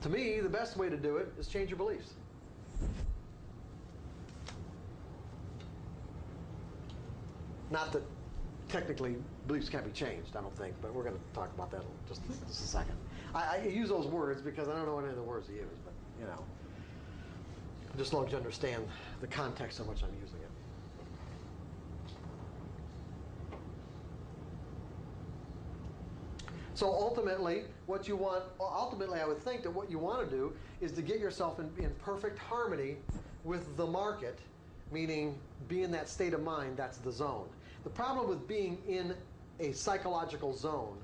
To me, the best way to do it is change your beliefs. Not that technically beliefs can't be changed, I don't think, but we're going to talk about that in just a second. I use those words because I don't know any of the words to use, but you know, just as long as you understand the context in which I'm using it. So ultimately, I would think that what you want to do is to get yourself in perfect harmony with the market, meaning be in that state of mind, that's the zone. The problem with being in a psychological zone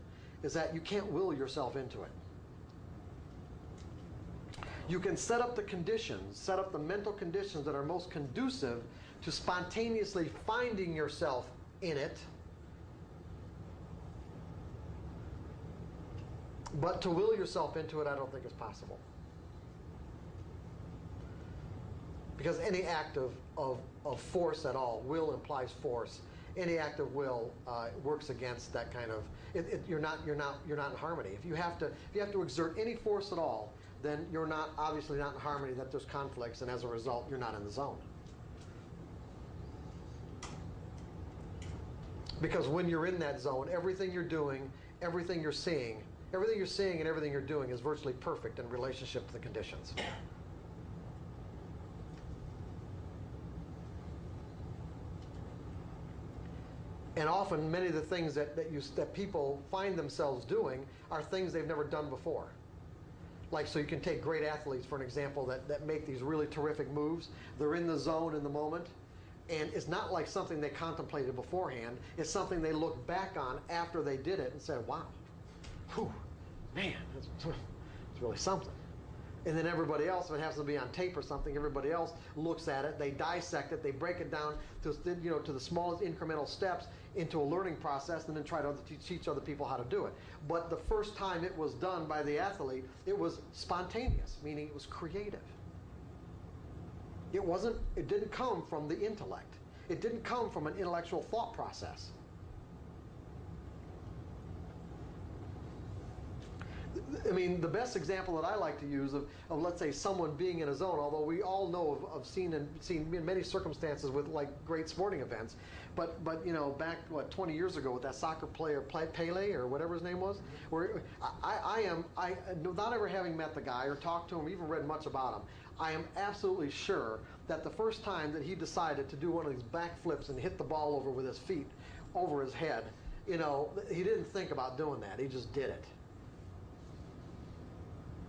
is that you can't will yourself into it. You can set up the conditions, set up the mental conditions that are most conducive to spontaneously finding yourself in it. But to will yourself into it, I don't think is possible. Because any act of force at all, will implies force. Any act of will works against that kind of. You're not in harmony. If you have to exert any force at all, then you're obviously not in harmony. That there's conflicts, and as a result, you're not in the zone. Because when you're in that zone, everything you're doing, everything you're seeing, and everything you're doing is virtually perfect in relationship to the conditions. And often, many of the things that people find themselves doing are things they've never done before. Like, so you can take great athletes, for an example, that make these really terrific moves. They're in the zone in the moment. And it's not like something they contemplated beforehand. It's something they look back on after they did it and said, wow, whew, man, it's really something. And then everybody else, if it has to be on tape or something, everybody else looks at it, they dissect it, they break it down to the smallest incremental steps into a learning process, and then try to teach other people how to do it. But the first time it was done by the athlete, it was spontaneous, meaning it was creative. It didn't come from the intellect. It didn't come from an intellectual thought process. I mean, the best example that I like to use of let's say someone being in a zone, although we all know of seen in many circumstances with like great sporting events, but you know, back 20 years ago with that soccer player Pele or whatever his name was, where I not ever having met the guy or talked to him, even read much about him, I am absolutely sure that the first time that he decided to do one of these backflips and hit the ball over with his feet over his head, you know, he didn't think about doing that. He just did it.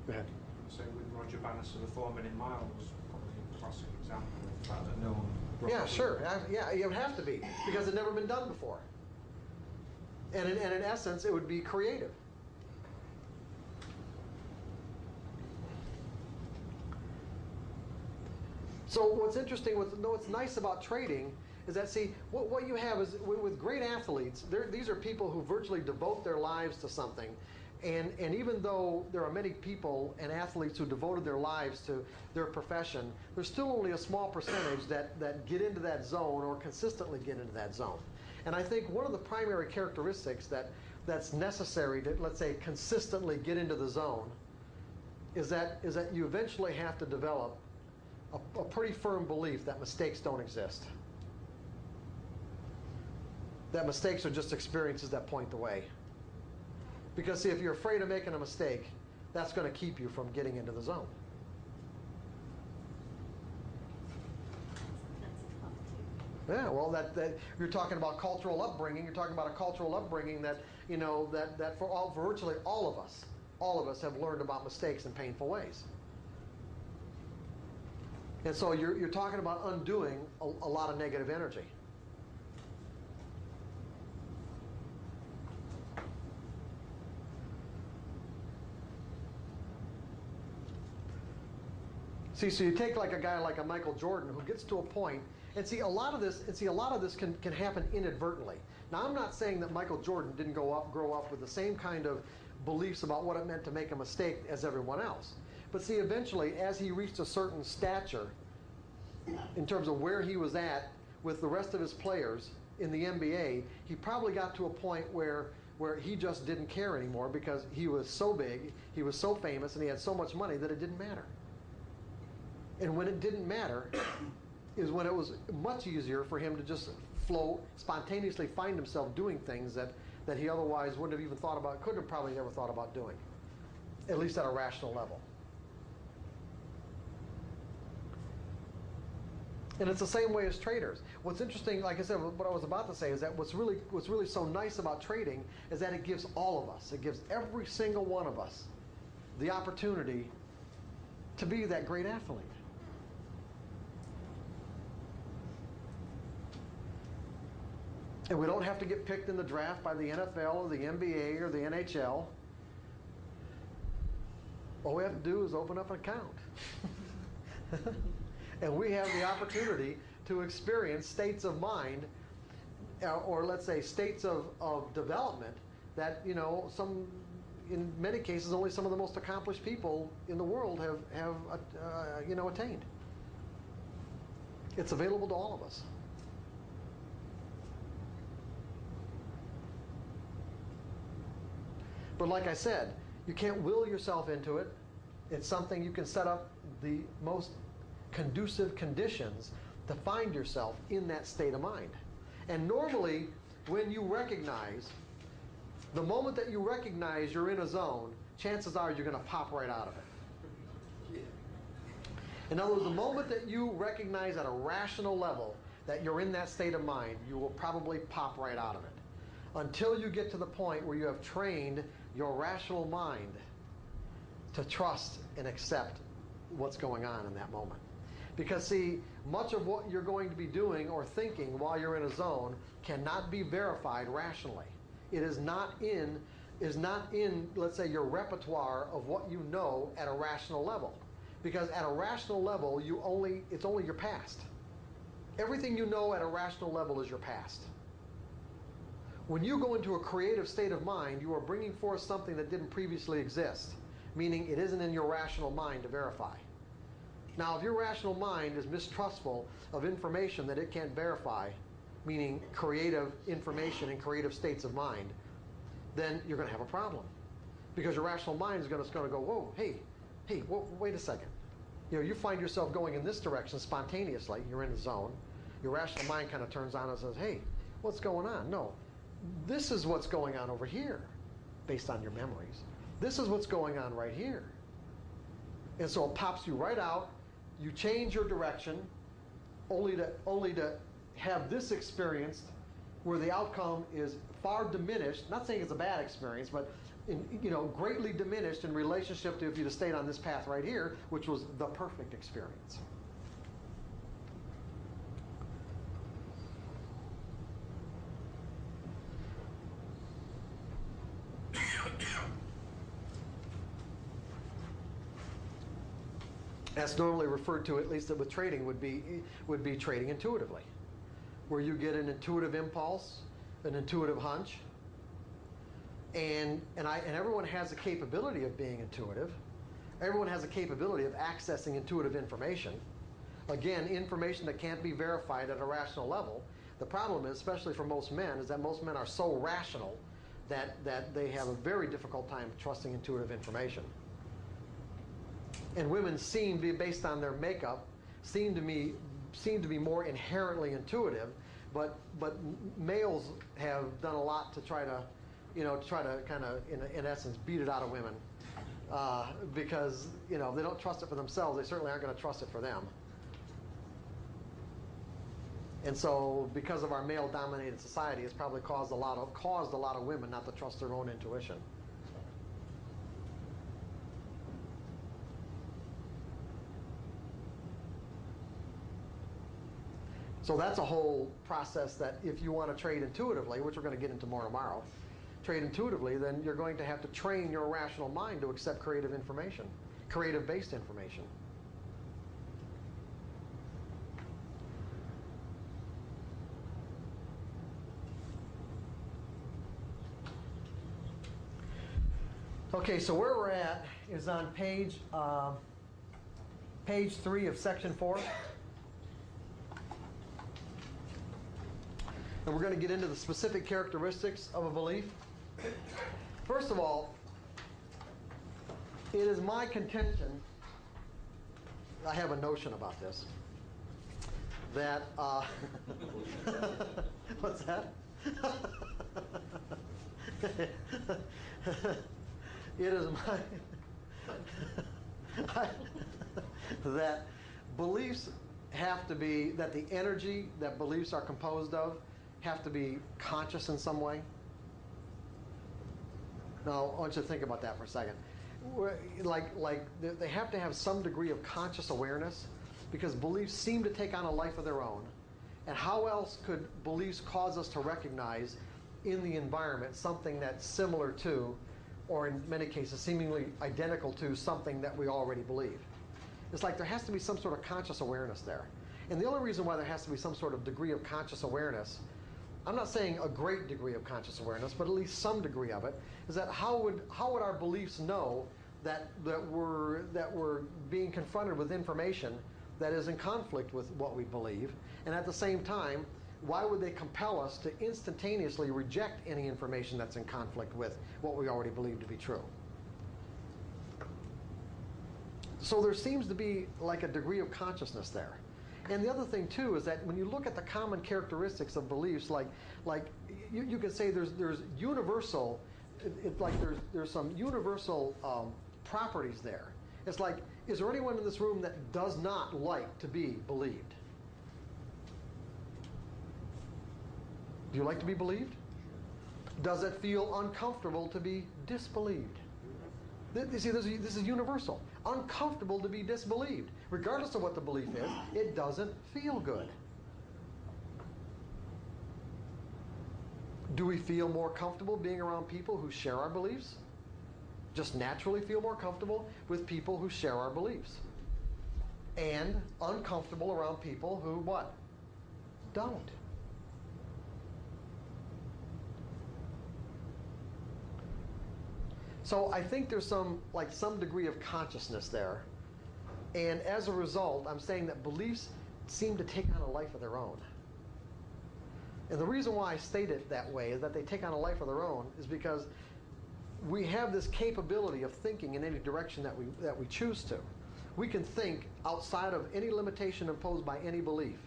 Go ahead. So with Roger Bannister, the 4 minute mile was probably a classic example of the fact that no one. Yeah, sure. Yeah, it would have to be because it never been done before. And in essence, it would be creative. So what's interesting, what's nice about trading is that, see, what you have is with great athletes, these are people who virtually devote their lives to something. And even though there are many people and athletes who devoted their lives to their profession, there's still only a small percentage that get into that zone or consistently get into that zone. And I think one of the primary characteristics that's necessary to, let's say, consistently get into the zone is that you eventually have to develop a pretty firm belief that mistakes don't exist. That mistakes are just experiences that point the way. Because see, if you're afraid of making a mistake, that's going to keep you from getting into the zone. Yeah, well, that you're talking about cultural upbringing. You're talking about a cultural upbringing that, you know, that for virtually all of us have learned about mistakes in painful ways. And so you're talking about undoing a lot of negative energy. See, so you take like a guy like a Michael Jordan who gets to a point, and see a lot of this can happen inadvertently. Now, I'm not saying that Michael Jordan didn't grow up with the same kind of beliefs about what it meant to make a mistake as everyone else. But see, eventually, as he reached a certain stature in terms of where he was at with the rest of his players in the NBA, he probably got to a point where where he just didn't care anymore because he was so big, he was so famous, and he had so much money that it didn't matter. And when it didn't matter is when it was much easier for him to just flow, spontaneously find himself doing things that he otherwise wouldn't have even thought about, couldn't have probably never thought about doing, at least at a rational level. And it's the same way as traders. What's interesting, like I said, what I was about to say is that what's really so nice about trading is that it gives all of us, it gives every single one of us the opportunity to be that great athlete. And we don't have to get picked in the draft by the NFL or the NBA or the NHL. All we have to do is open up an account. And we have the opportunity to experience states of mind, or let's say states of development that, you know, in many cases, only some of the most accomplished people in the world have attained. It's available to all of us. But like I said, you can't will yourself into it. It's something you can set up the most conducive conditions to find yourself in that state of mind. And normally, when you recognize, the moment that you recognize you're in a zone, chances are you're going to pop right out of it. In other words, the moment that you recognize at a rational level that you're in that state of mind, you will probably pop right out of it. Until you get to the point where you have trained your rational mind to trust and accept what's going on in that moment. Because see, much of what you're going to be doing or thinking while you're in a zone cannot be verified rationally. It is not in, let's say, your repertoire of what you know at a rational level. Because at a rational level, it's only your past. Everything you know at a rational level is your past. When you go into a creative state of mind, you are bringing forth something that didn't previously exist, meaning it isn't in your rational mind to verify. Now, if your rational mind is mistrustful of information that it can't verify, meaning creative information and creative states of mind, then you're going to have a problem. Because your rational mind is going to go, whoa, hey, whoa, wait a second. You know, you find yourself going in this direction spontaneously, you're in a zone. Your rational mind kind of turns on and says, hey, what's going on? No, this is what's going on over here, based on your memories. This is what's going on right here. And so it pops you right out. You change your direction only to have this experience where the outcome is far diminished. Not saying it's a bad experience, but greatly diminished in relationship to if you'd have stayed on this path right here, which was the perfect experience. That's normally referred to, at least with trading, would be trading intuitively, where you get an intuitive impulse, an intuitive hunch, and everyone has the capability of being intuitive. Everyone has the capability of accessing intuitive information. Again, information that can't be verified at a rational level. The problem is, especially for most men, is that most men are so rational that they have a very difficult time trusting intuitive information. And women seem to be, based on their makeup, seem to be more inherently intuitive, but males have done a lot to try to kind of, in essence, beat it out of women, because they don't trust it for themselves. They certainly aren't going to trust it for them. And so, because of our male-dominated society, it's probably caused a lot of women not to trust their own intuition. So that's a whole process that if you want to trade intuitively, which we're going to get into more tomorrow, trade intuitively, then you're going to have to train your rational mind to accept creative information, creative-based information. Okay, so where we're at is on page 3 of section 4. And we're going to get into the specific characteristics of a belief. First of all, it is my contention, I have a notion about this, that, what's that? It is that beliefs have to be, that the energy that beliefs are composed of have to be conscious in some way. Now, I want you to think about that for a second. They have to have some degree of conscious awareness, because beliefs seem to take on a life of their own. And how else could beliefs cause us to recognize in the environment something that's similar to, or in many cases seemingly identical to, something that we already believe? It's like there has to be some sort of conscious awareness there. And the only reason why there has to be some sort of degree of conscious awareness, I'm not saying a great degree of conscious awareness, but at least some degree of it, is that how would our beliefs know that we're being confronted with information that is in conflict with what we believe? And at the same time, why would they compel us to instantaneously reject any information that's in conflict with what we already believe to be true? So there seems to be like a degree of consciousness there. And the other thing too is that when you look at the common characteristics of beliefs, like you could say there's universal, there's some universal properties there. It's like, is there anyone in this room that does not like to be believed? Do you like to be believed? Does it feel uncomfortable to be disbelieved? You see, this is universal. Uncomfortable to be disbelieved. Regardless of what the belief is, it doesn't feel good. Do we feel more comfortable being around people who share our beliefs? Just naturally feel more comfortable with people who share our beliefs. And uncomfortable around people who what? Don't. So I think there's some degree of consciousness there. And as a result, I'm saying that beliefs seem to take on a life of their own. And the reason why I state it that way is that they take on a life of their own is because we have this capability of thinking in any direction that we choose to. We can think outside of any limitation imposed by any belief.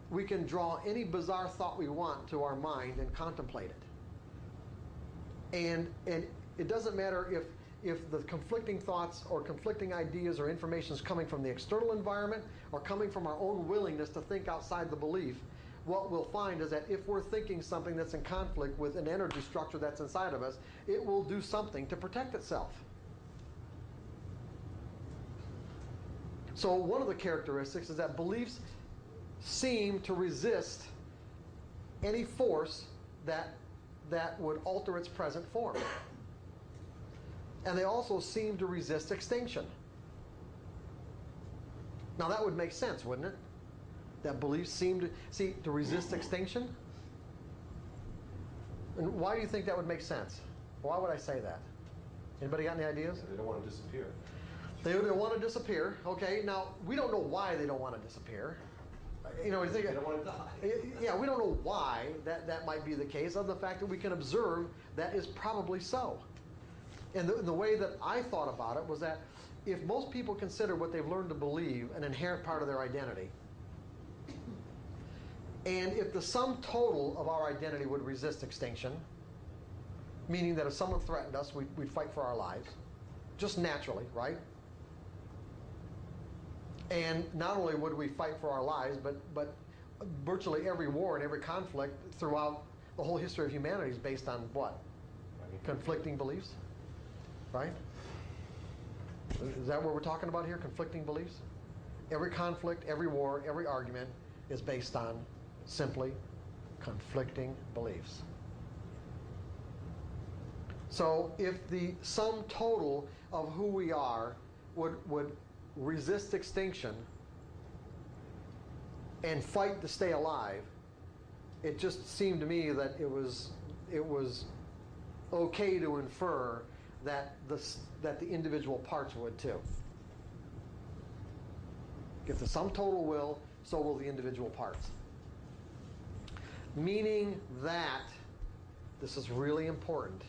We can draw any bizarre thought we want to our mind and contemplate it. And it doesn't matter if the conflicting thoughts or conflicting ideas or information is coming from the external environment or coming from our own willingness to think outside the belief. What we'll find is that if we're thinking something that's in conflict with an energy structure that's inside of us, it will do something to protect itself. So one of the characteristics is that beliefs seem to resist any force that would alter its present form. And they also seem to resist extinction. Now that would make sense, wouldn't it? That beliefs seem to resist extinction? And why do you think that would make sense? Why would I say that? Anybody got any ideas? They don't want to disappear. They want to disappear. Okay, now we don't know why they don't want to disappear. You know, They don't want to die. yeah, we don't know why that might be the case, other than the fact that we can observe that is probably so. And the way that I thought about it was that if most people consider what they've learned to believe an inherent part of their identity, and if the sum total of our identity would resist extinction, meaning that if someone threatened us, we'd fight for our lives, just naturally, right? And not only would we fight for our lives, but virtually every war and every conflict throughout the whole history of humanity is based on what? Conflicting beliefs, right? Is that what we're talking about here, conflicting beliefs? Every conflict, every war, every argument is based on simply conflicting beliefs. So if the sum total of who we are would resist extinction and fight to stay alive, it just seemed to me that it was okay to infer that the individual parts would too. If the sum total will, so will the individual parts. Meaning that, this is really important,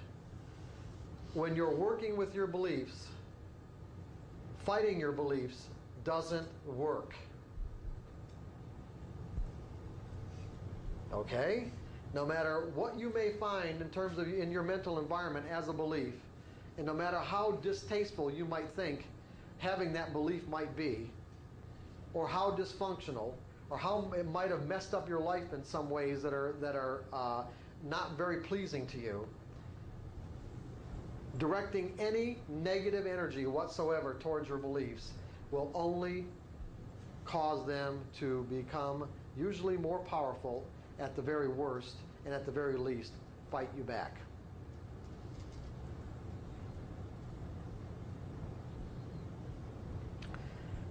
when you're working with your beliefs, fighting your beliefs doesn't work. Okay? No matter what you may find in terms of in your mental environment as a belief, and no matter how distasteful you might think having that belief might be, or how dysfunctional, or how it might have messed up your life in some ways that are not very pleasing to you, directing any negative energy whatsoever towards your beliefs will only cause them to become usually more powerful at the very worst, and at the very least, fight you back.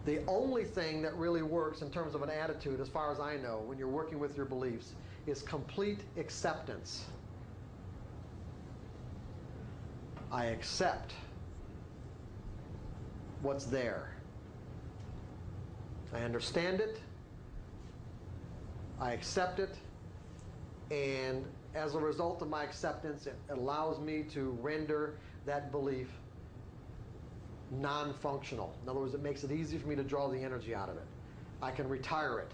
The only thing that really works in terms of an attitude, as far as I know, when you're working with your beliefs, is complete acceptance. I accept what's there. I understand it. I accept it. And as a result of my acceptance, it allows me to render that belief non-functional. In other words, it makes it easy for me to draw the energy out of it. I can retire it.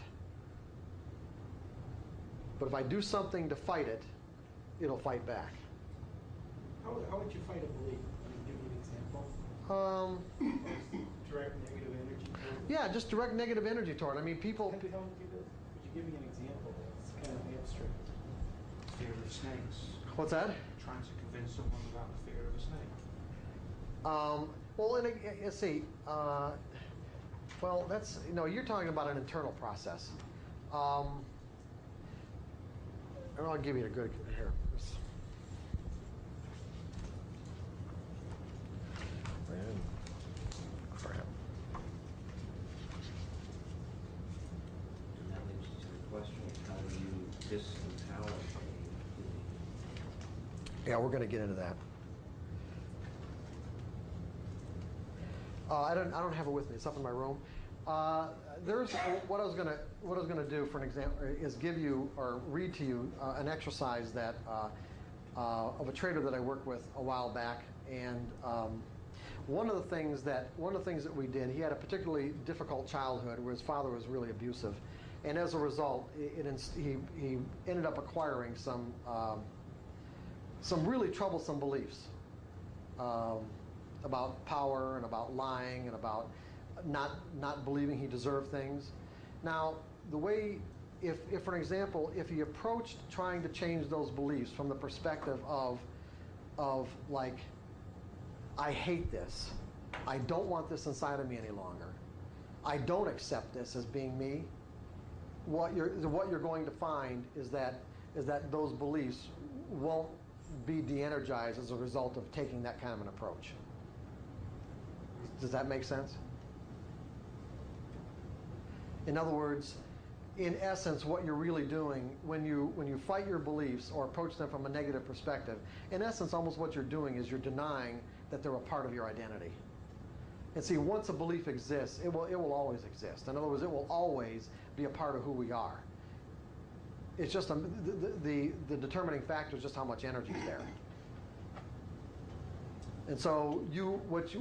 But if I do something to fight it, it'll fight back. How would you fight a belief? Can you give me an example? Direct negative energy toward it? Yeah, just direct negative energy toward it. I mean, people... Would you give me an example? It's kind of abstract. Fear of snakes. What's that? Trying to convince someone about the fear of a snake. Well, and let's see. Well, that's, you're talking about an internal process. And I'll give you a good here. Crap. And that leads to the question, how do you disempower a Yeah, we're going to get into that. I don't have it with me. It's up in my room. There's what I was gonna do for an example is give you or read to you an exercise that of a trader that I worked with a while back, and one of the things that we did, he had a particularly difficult childhood where his father was really abusive, and as a result, he ended up acquiring some really troublesome beliefs. About power and about lying and about not believing he deserved things. Now, the way, if for an example, if he approached trying to change those beliefs from the perspective of like, I hate this, I don't want this inside of me any longer, I don't accept this as being me, what you're going to find is that those beliefs won't be de-energized as a result of taking that kind of an approach. Does that make sense? In other words, in essence, what you're really doing when you fight your beliefs or approach them from a negative perspective, in essence, almost what you're doing is you're denying that they're a part of your identity. And see, once a belief exists, it will always exist. In other words, it will always be a part of who we are. It's just the determining factor is just how much energy is there. And so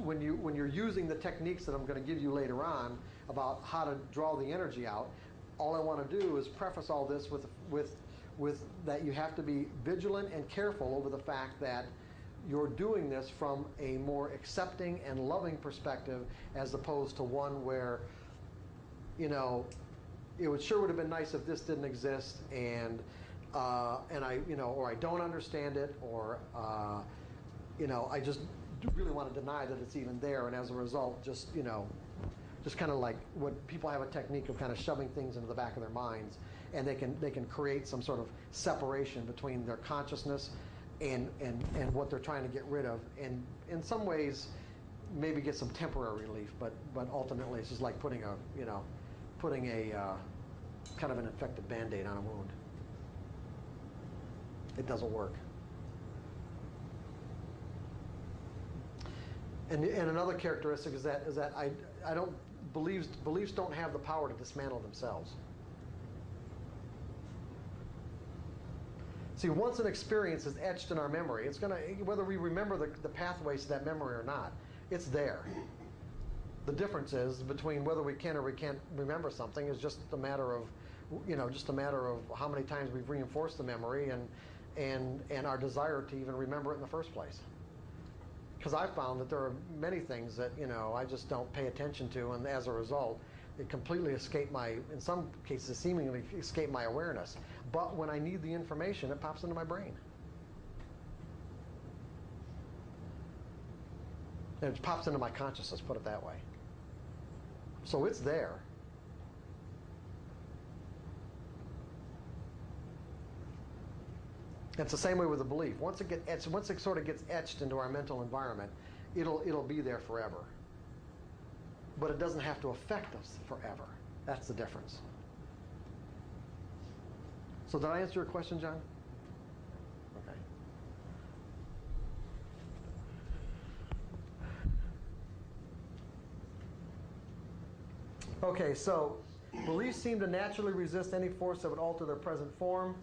when you're using the techniques that I'm going to give you later on about how to draw the energy out, all I want to do is preface all this with that you have to be vigilant and careful over the fact that you're doing this from a more accepting and loving perspective as opposed to one where, it would have been nice if this didn't exist, and I, or I don't understand it, or I just really want to deny that it's even there, and as a result, just kind of like what people have a technique of kind of shoving things into the back of their minds, and they can create some sort of separation between their consciousness and what they're trying to get rid of, and in some ways maybe get some temporary relief, but ultimately it's just like putting a kind of an infected Band-Aid on a wound. It doesn't work. And another characteristic is that I don't beliefs don't have the power to dismantle themselves. See, once an experience is etched in our memory, it's going to, whether we remember the pathways to that memory or not, it's there. The difference is between whether we can or we can't remember something is just a matter of, just a matter of how many times we've reinforced the memory and our desire to even remember it in the first place. Because I've found that there are many things that, I just don't pay attention to, and as a result, it completely escaped in some cases, seemingly escaped my awareness. But when I need the information, it pops into my brain. And it pops into my consciousness, put it that way. So it's there. It's the same way with the belief. Once it sort of gets etched into our mental environment, it'll be there forever. But it doesn't have to affect us forever. That's the difference. So did I answer your question, John? Okay. Okay, so beliefs seem to naturally resist any force that would alter their present form.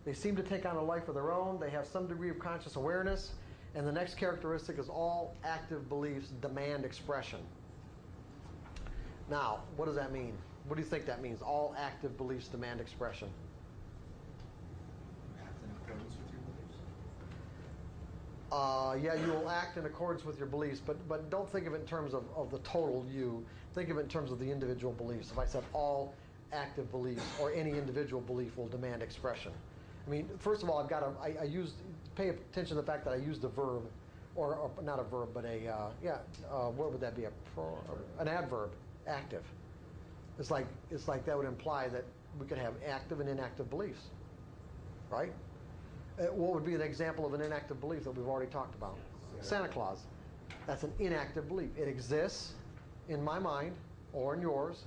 They seem to take on a life of their own. They have some degree of conscious awareness. And the next characteristic is all active beliefs demand expression. Now, what does that mean? What do you think that means? All active beliefs demand expression. Act in accordance with your beliefs? Yeah, you will act in accordance with your beliefs, but don't think of it in terms of the total you. Think of it in terms of the individual beliefs. If I said all active beliefs or any individual belief will demand expression. I mean, first of all, pay attention to the fact that I used the verb, or not a verb, but what would that be? An adverb, active. It's like that would imply that we could have active and inactive beliefs, right? What would be an example of an inactive belief that we've already talked about? Santa Claus. That's an inactive belief. It exists in my mind or in yours,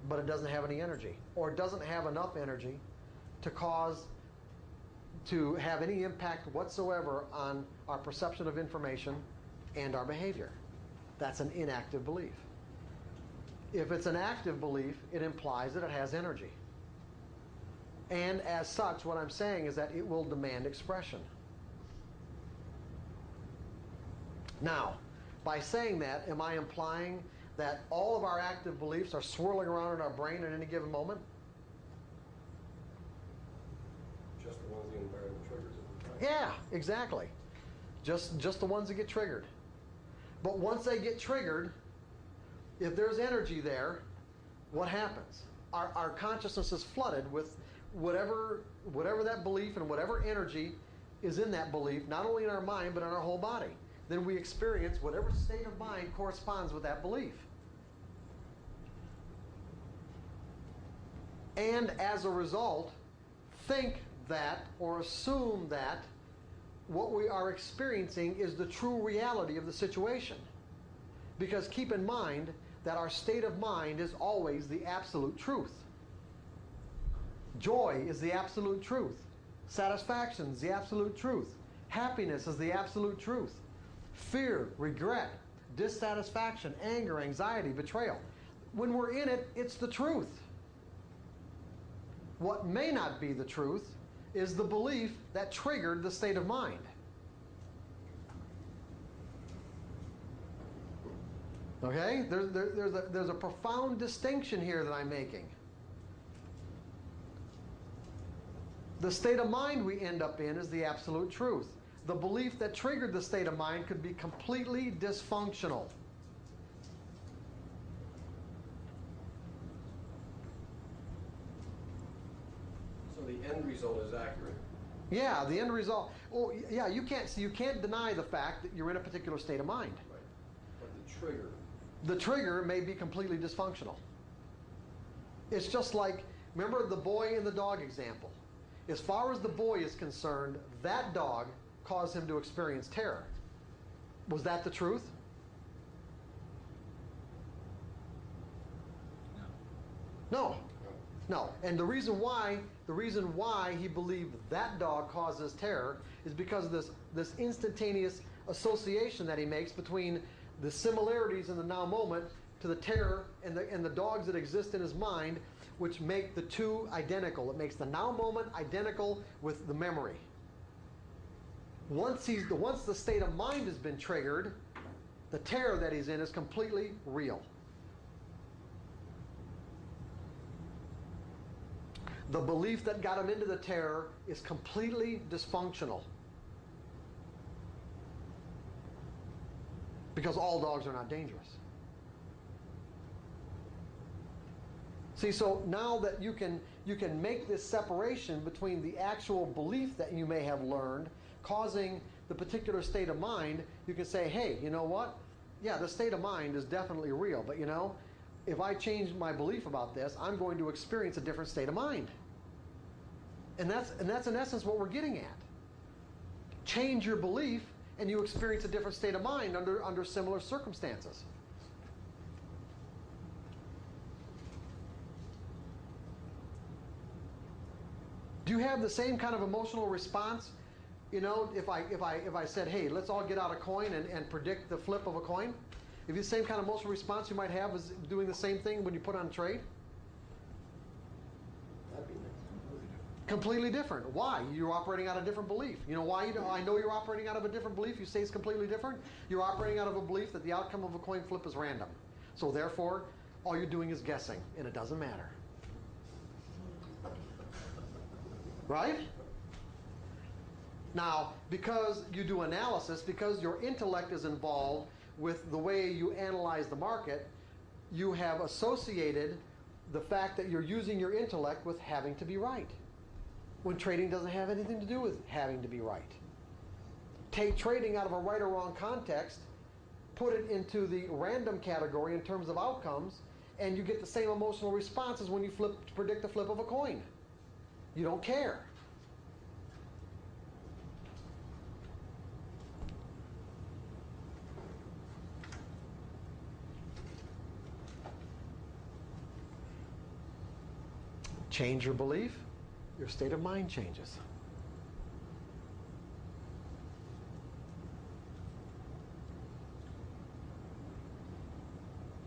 but it doesn't have any energy, or it doesn't have enough energy to have any impact whatsoever on our perception of information and our behavior. That's an inactive belief. If it's an active belief, it implies that it has energy. And as such, what I'm saying is that it will demand expression. Now, by saying that, am I implying that all of our active beliefs are swirling around in our brain at any given moment? Just the ones the environment triggers at the time. Yeah, exactly. Just the ones that get triggered. But once they get triggered, if there's energy there, what happens? Our consciousness is flooded with whatever that belief and whatever energy is in that belief, not only in our mind, but in our whole body. Then we experience whatever state of mind corresponds with that belief. And as a result, think that or assume that what we are experiencing is the true reality of the situation. Because keep in mind that our state of mind is always the absolute truth. Joy is the absolute truth. Satisfaction is the absolute truth. Happiness is the absolute truth. Fear, regret, dissatisfaction, anger, anxiety, betrayal. When we're in it, it's the truth. What may not be the truth is the belief that triggered the state of mind. Okay? There's a profound distinction here that I'm making. The state of mind we end up in is the absolute truth. The belief that triggered the state of mind could be completely dysfunctional. So the end result is accurate. Yeah, the end result. Oh, yeah, you can't deny the fact that you're in a particular state of mind. Right. But The trigger may be completely dysfunctional. It's just like, remember the boy and the dog example. As far as the boy is concerned, that dog caused him to experience terror. Was that the truth? No. No. And the reason why he believed that dog causes terror is because of this instantaneous association that he makes between the similarities in the now moment to the terror and the dogs that exist in his mind, which make the two identical. It makes the now moment identical with the memory. Once the state of mind has been triggered, the terror that he's in is completely real. The belief that got him into the terror is completely dysfunctional. Because all dogs are not dangerous. See, so now that you can make this separation between the actual belief that you may have learned causing the particular state of mind, you can say, hey, you know what? Yeah, the state of mind is definitely real, but you know, if I change my belief about this, I'm going to experience a different state of mind. And that's in essence what we're getting at. Change your belief and you experience a different state of mind under similar circumstances. Do you have the same kind of emotional response? You know, if I said, hey, let's all get out a coin and predict the flip of a coin, if the same kind of emotional response you might have is doing the same thing when you put on a trade? That'd be Completely different. Why? You're operating out of a different belief. You know why? I know you're operating out of a different belief. You say it's completely different. You're operating out of a belief that the outcome of a coin flip is random. So therefore, all you're doing is guessing, and it doesn't matter. Right? Now, because you do analysis, because your intellect is involved with the way you analyze the market, you have associated the fact that you're using your intellect with having to be right, when trading doesn't have anything to do with having to be right. Take trading out of a right or wrong context, put it into the random category in terms of outcomes, and you get the same emotional response as when you predict the flip of a coin. You don't care. Change your belief, your state of mind changes.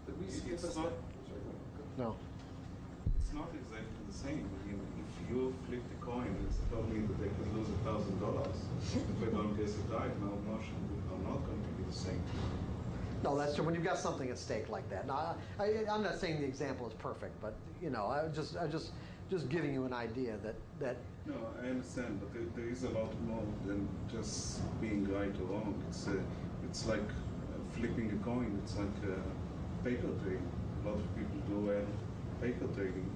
Did we skip a It's step? not, No. it's not exactly the same. I mean, if you flip the coin, it's told me that they could lose $1,000. If I don't guess it right, my emotion are not going to be the same. No, that's true. When you've got something at stake like that. Now, I'm not saying the example is perfect, but you know, I just giving you an idea that No, I understand, but there is a lot more than just being right or wrong. It's like flipping a coin. It's like paper trading. A lot of people do paper trading.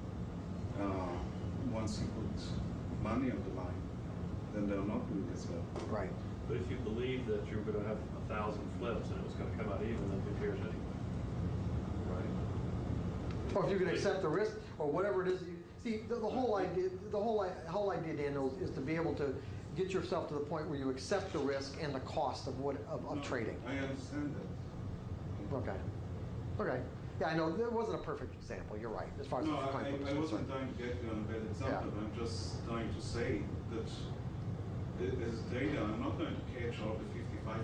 Once you put money on the line, then they're not doing as well. right. But if you believe that you're going to have 1,000 flips and it was going to come out even, then who cares anyway? Right? Or if you can accept the risk, or whatever it is. See, the whole idea, Daniel, is to be able to get yourself to the point where you accept the risk and the cost of No, trading. I understand that. Okay. Okay. Yeah, I know it wasn't a perfect example. You're right, as far as No, the coin flip is I wasn't concerned. trying to get you on a bad example. Yeah. I'm just trying to say that as a trader, I'm not going to catch all the 55%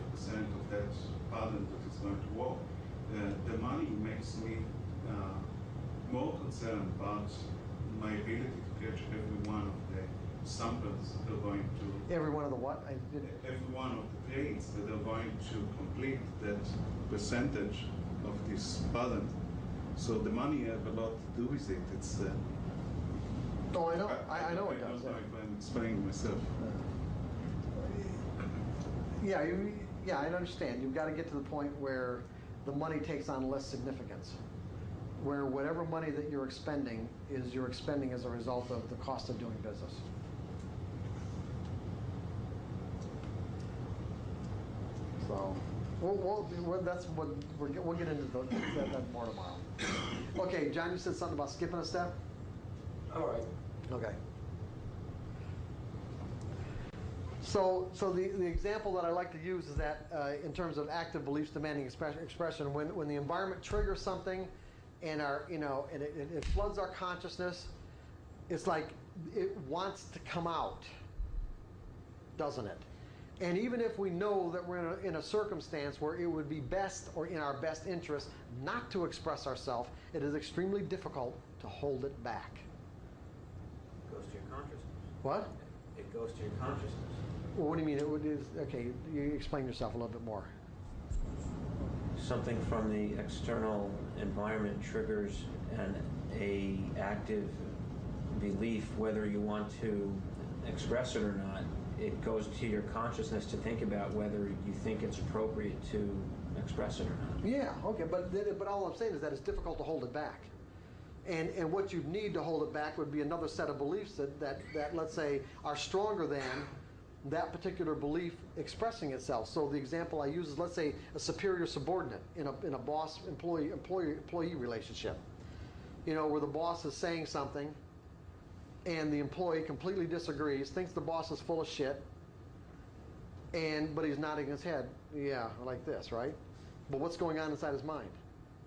of that pattern that is going to work. The money makes me more concerned about my ability to catch every one of the samples that are going to... Every one of the what? Every one of the trades that are going to complete that percentage of this pattern. So the money have a lot to do with it. It's... Oh, I know. I know it I does. don't know if I'm explaining myself. Yeah, I understand. You've got to get to the point where the money takes on less significance, where whatever money that you're expending as a result of the cost of doing business. So, we'll get into that more tomorrow. Okay, John, you said something about skipping a step? All right. Okay. So the example that I like to use is that in terms of active beliefs demanding expression, when the environment triggers something, and it floods our consciousness, it's like it wants to come out, doesn't it? And even if we know that we're in a circumstance where it would be best or in our best interest not to express ourselves, it is extremely difficult to hold it back? It goes to your consciousness. What? It goes to your consciousness. Well, what do you mean? Okay, you explain yourself a little bit more. Something from the external environment triggers a active belief, whether you want to express it or not. It goes to your consciousness to think about whether you think it's appropriate to express it or not. Yeah, okay, but all I'm saying is that it's difficult to hold it back. And what you'd need to hold it back would be another set of beliefs that let's say, are stronger than that particular belief expressing itself. So the example I use is, let's say, a superior subordinate in a boss-employee relationship. You know, where the boss is saying something and the employee completely disagrees, thinks the boss is full of shit, but he's nodding his head, yeah, like this, right? But what's going on inside his mind?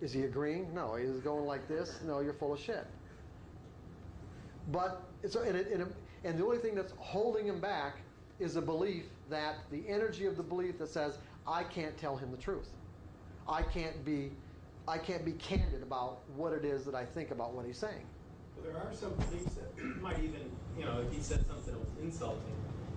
Is he agreeing? No. He's going like this? No, you're full of shit. But and the only thing that's holding him back is a belief, that the energy of the belief that says, I can't tell him the truth. I can't be candid about what it is that I think about what he's saying. Well, there are some beliefs that might even, if he said something that was insulting,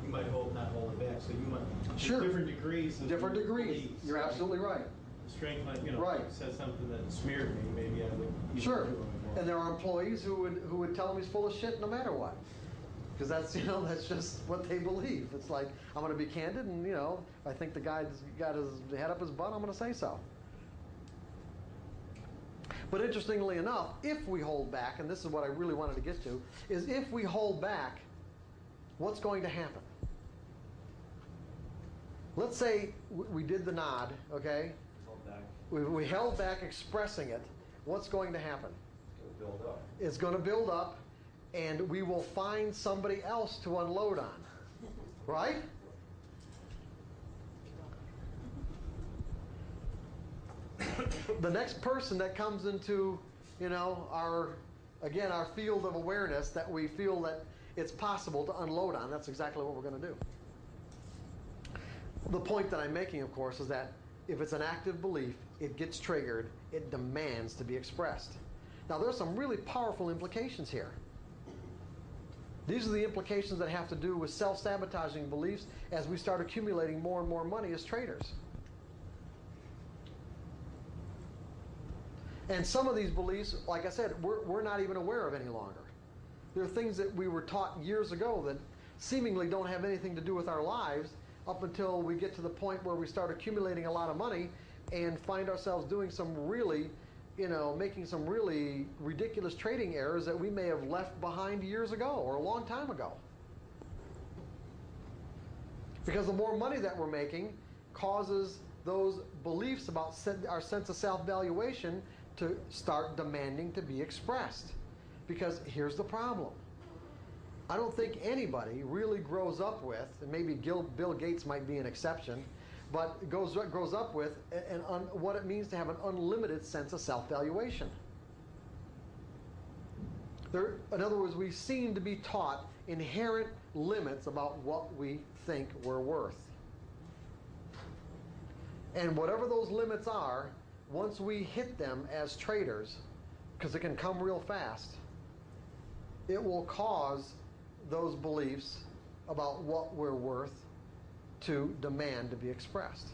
you might not hold it back. So you might Sure. different degrees. Of Different degrees. beliefs. You're absolutely right. The strength might, Right. if he said something that smeared me, maybe I would. Sure. Do it more. And there are employees who would tell him he's full of shit no matter what. Because that's just what they believe. It's like, I'm going to be candid, and if I think the guy's got his head up his butt, I'm going to say so. But interestingly enough, if we hold back, and this is what I really wanted to get to, is if we hold back, what's going to happen? Let's say we did the nod, okay? Hold back. We held back expressing it. What's going to happen? It'll build up. It's going to build up, and we will find somebody else to unload on. Right? The next person that comes into, our field of awareness that we feel that it's possible to unload on, that's exactly what we're going to do. The point that I'm making, of course, is that if it's an active belief, it gets triggered, it demands to be expressed. Now, there's some really powerful implications here. These are the implications that have to do with self-sabotaging beliefs as we start accumulating more and more money as traders. And some of these beliefs, like I said, we're not even aware of any longer. There are things that we were taught years ago that seemingly don't have anything to do with our lives, up until we get to the point where we start accumulating a lot of money and find ourselves doing some really, making some really ridiculous trading errors that we may have left behind years ago or a long time ago. Because the more money that we're making causes those beliefs about our sense of self-valuation to start demanding to be expressed. Because here's the problem. I don't think anybody really grows up with, and maybe Bill Gates might be an exception, but grows up with what it means to have an unlimited sense of self-valuation. In other words, we seem to be taught inherent limits about what we think we're worth. And whatever those limits are, once we hit them as traders, because it can come real fast, it will cause those beliefs about what we're worth to demand to be expressed.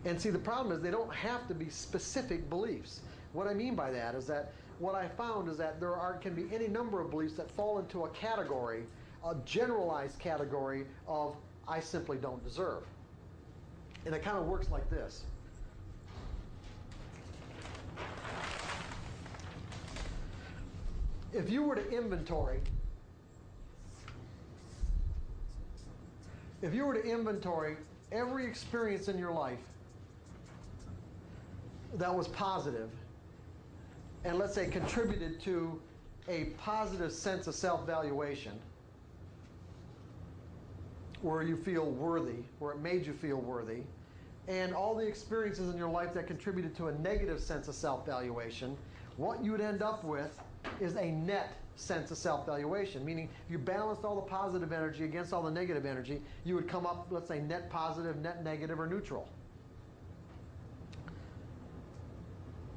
And see, the problem is they don't have to be specific beliefs. What I mean by that is that what I found is that can be any number of beliefs that fall into a category, a generalized category of I simply don't deserve. And it kind of works like this. If you were to inventory every experience in your life that was positive, and let's say contributed to a positive sense of self-valuation, where you feel worthy, where it made you feel worthy, and all the experiences in your life that contributed to a negative sense of self-valuation, what you would end up with is a net sense of self-valuation, meaning if you balanced all the positive energy against all the negative energy, you would come up, let's say, net positive, net negative, or neutral.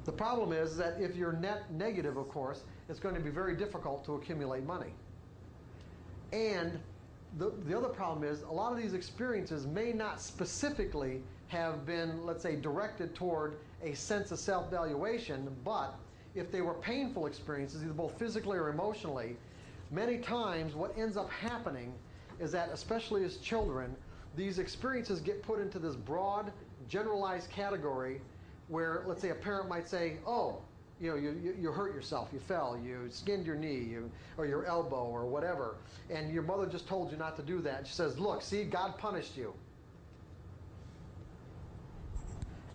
The problem is that if you're net negative, of course, it's going to be very difficult to accumulate money. And the other problem is a lot of these experiences may not specifically have been, let's say, directed toward a sense of self-valuation, but if they were painful experiences, either both physically or emotionally, many times what ends up happening is that, especially as children, these experiences get put into this broad, generalized category where, let's say, a parent might say, oh, you hurt yourself, you fell, you skinned your knee, or your elbow, or whatever, and your mother just told you not to do that. And she says, look, see, God punished you.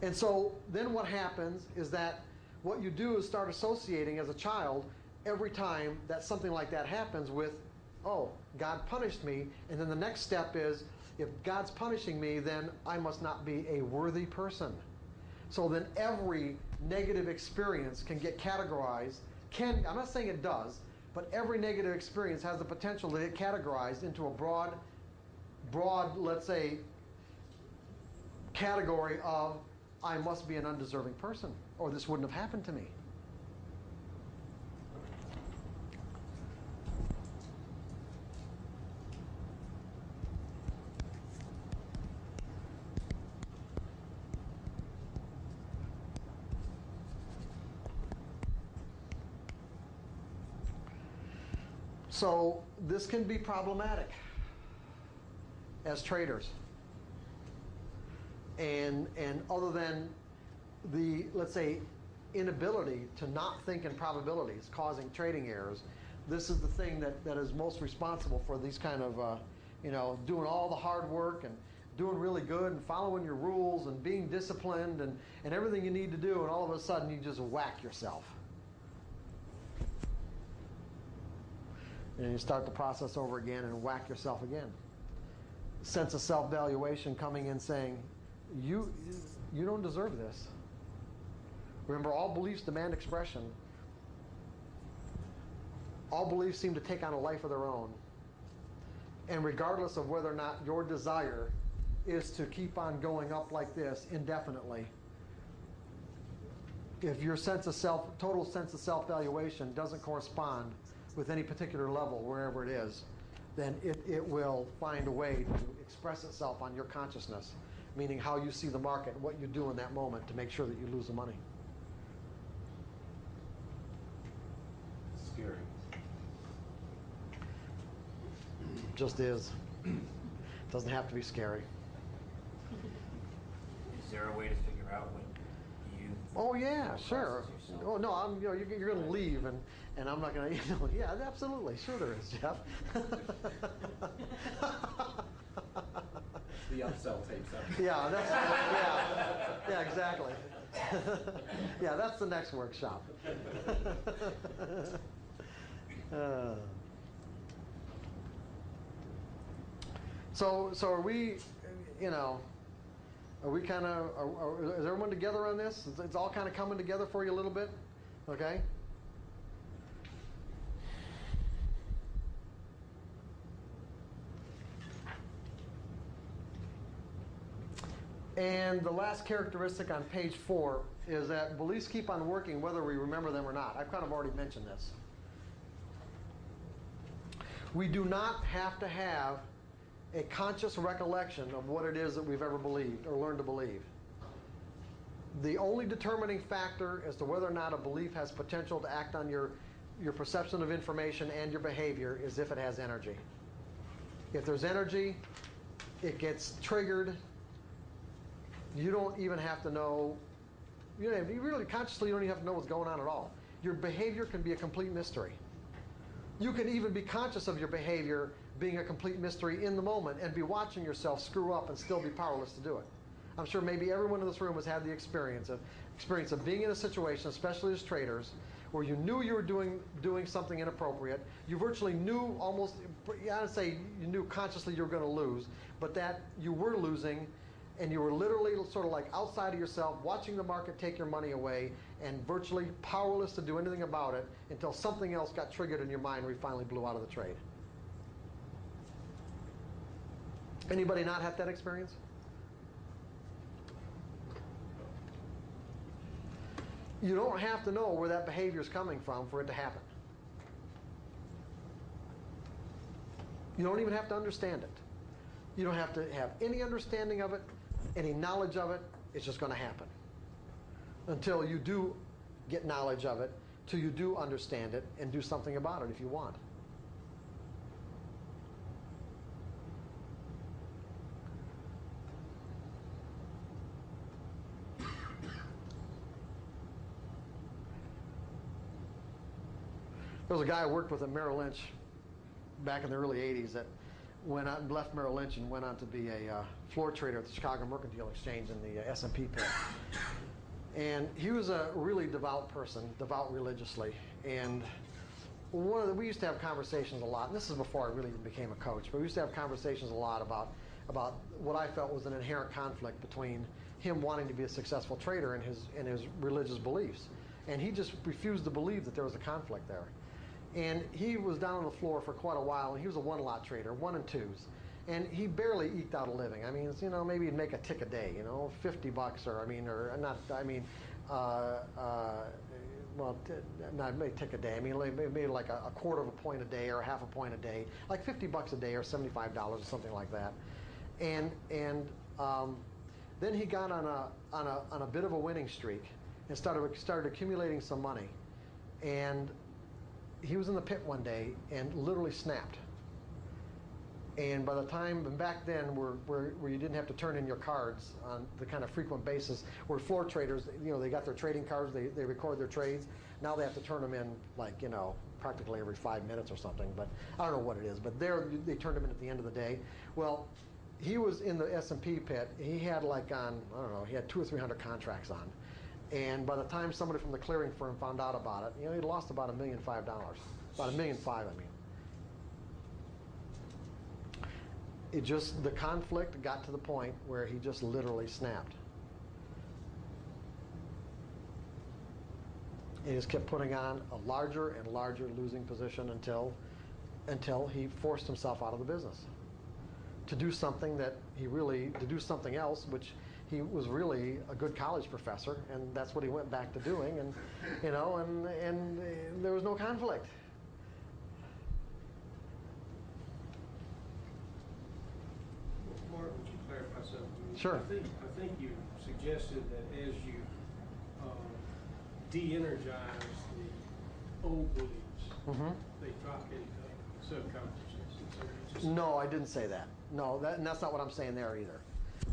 And so then what happens is that what you do is start associating as a child every time that something like that happens with, oh, God punished me, and then the next step is, if God's punishing me, then I must not be a worthy person. So then every negative experience can get categorized, I'm not saying it does, but every negative experience has the potential to get categorized into a broad, let's say, category of, I must be an undeserving person, or this wouldn't have happened to me. So this can be problematic as traders. And other than the, let's say, inability to not think in probabilities causing trading errors, this is the thing that is most responsible for these kind of, doing all the hard work and doing really good and following your rules and being disciplined and everything you need to do, and all of a sudden you just whack yourself. And you start the process over again and whack yourself again. Sense of self-valuation coming in saying, you don't deserve this. Remember, all beliefs demand expression. All beliefs seem to take on a life of their own. And regardless of whether or not your desire is to keep on going up like this indefinitely, if your total sense of self-valuation doesn't correspond with any particular level, wherever it is, then it will find a way to express itself on your consciousness, meaning how you see the market, what you do in that moment to make sure that you lose the money. Scary. Just is. Doesn't have to be scary. Is there a way to figure out when you... Oh yeah, sure. yourself? Oh no, you're going to leave, and I'm not going to. Yeah, absolutely, sure there is, Jeff. The upsell tapes up. Yeah, exactly. Yeah, that's the next workshop. So are we, are we kind of, is everyone together on this? It's all kind of coming together for you a little bit? Okay? And the last characteristic on page 4 is that beliefs keep on working whether we remember them or not. I've kind of already mentioned this. We do not have to have a conscious recollection of what it is that we've ever believed or learned to believe. The only determining factor as to whether or not a belief has potential to act on your perception of information and your behavior is if it has energy. If there's energy, it gets triggered. You don't even have to know, you really consciously you don't even have to know what's going on at all. Your behavior can be a complete mystery. You can even be conscious of your behavior being a complete mystery in the moment and be watching yourself screw up and still be powerless to do it. I'm sure maybe everyone in this room has had the experience of being in a situation, especially as traders, where you knew you were doing something inappropriate. You virtually knew almost, I'd say you knew consciously you were going to lose, but that you were losing, and you were literally sort of like outside of yourself, watching the market take your money away, and virtually powerless to do anything about it until something else got triggered in your mind where you finally blew out of the trade. Anybody not have that experience? You don't have to know where that behavior is coming from for it to happen. You don't even have to understand it. You don't have to have any understanding of it, any knowledge of it. It's just going to happen. Until you do get knowledge of it, till you do understand it and do something about it if you want. There was a guy I worked with at Merrill Lynch back in the early 80s that went out and left Merrill Lynch and went on to be a floor trader at the Chicago Mercantile Exchange in the S&P pit. And he was a really devout person, devout religiously. And we used to have conversations a lot, and this is before I really even became a coach, but we used to have conversations a lot about what I felt was an inherent conflict between him wanting to be a successful trader and his religious beliefs. And he just refused to believe that there was a conflict there. And he was down on the floor for quite a while, and he was a one-lot trader, 1 and 2s. And he barely eked out a living. I mean, it's, maybe he'd make a tick a day, $50 not maybe tick a day. I mean, maybe like a quarter of a point a day or a half a point a day, like $50 a day or $75 or something like that. And then he got on a bit of a winning streak and started accumulating some money. And he was in the pit one day and literally snapped. And by the time, back then, where you didn't have to turn in your cards on the kind of frequent basis, where floor traders, they got their trading cards, they record their trades. Now they have to turn them in, like, practically every 5 minutes or something. But I don't know what it is. But they turned them in at the end of the day. Well, he was in the S&P pit. He had he had 200 or 300 contracts on. And by the time somebody from the clearing firm found out about it, he'd lost about $1.5 million. About $1.5 million, I mean. The conflict got to the point where he just literally snapped. He just kept putting on a larger and larger losing position until he forced himself out of the business to do something to do something else, which he was really a good college professor, and that's what he went back to doing, and and there was no conflict. Mark, would you clarify something? Sure. I think you suggested that as you de-energize the old beliefs, they drop into subconsciousness. No, I didn't say that. No, and that's not what I'm saying there either.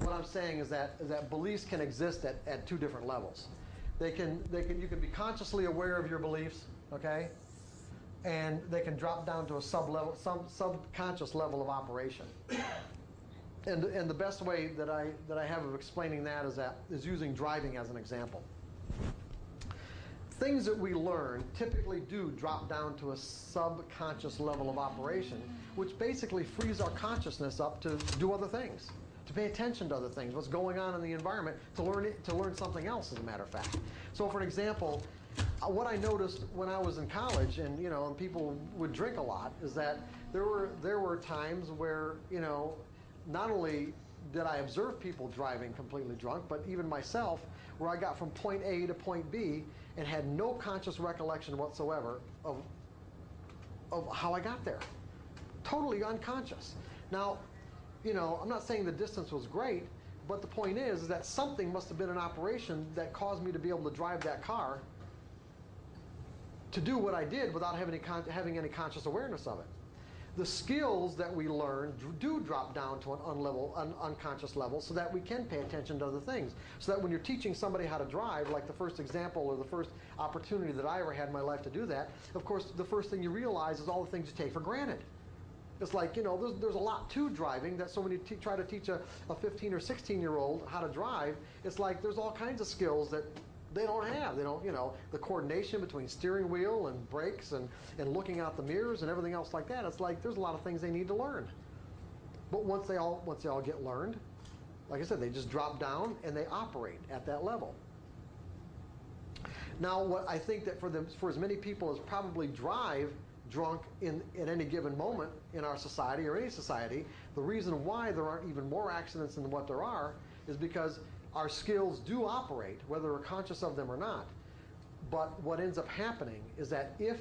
What I'm saying is that beliefs can exist at 2 different levels. You can be consciously aware of your beliefs, okay, and they can drop down to a subconscious level of operation. And the best way that I have of explaining that is using driving as an example. Things that we learn typically do drop down to a subconscious level of operation, which basically frees our consciousness up to do other things, to pay attention to other things, what's going on in the environment, to learn something else, as a matter of fact. So, for an example, what I noticed when I was in college, and and people would drink a lot, is that there were times where not only did I observe people driving completely drunk, but even myself, where I got from point A to point B and had no conscious recollection whatsoever of how I got there. Totally unconscious. Now, I'm not saying the distance was great, but the point is that something must have been in operation that caused me to be able to drive that car to do what I did without having any conscious awareness of it. The skills that we learn do drop down to an unconscious level so that we can pay attention to other things. So that when you're teaching somebody how to drive, like the first example or the first opportunity that I ever had in my life to do that, of course, the first thing you realize is all the things you take for granted. It's like, there's a lot to driving, that so when you try to teach a 15 or 16-year-old how to drive, it's like there's all kinds of skills that they don't have. They don't, the coordination between steering wheel and brakes and looking out the mirrors and everything else like that. It's like there's a lot of things they need to learn. But once they all get learned, like I said, they just drop down and they operate at that level. Now, what I think that for as many people as probably drive drunk at any given moment in our society or any society, the reason why there aren't even more accidents than what there are is because our skills do operate, whether we're conscious of them or not, But what ends up happening is that if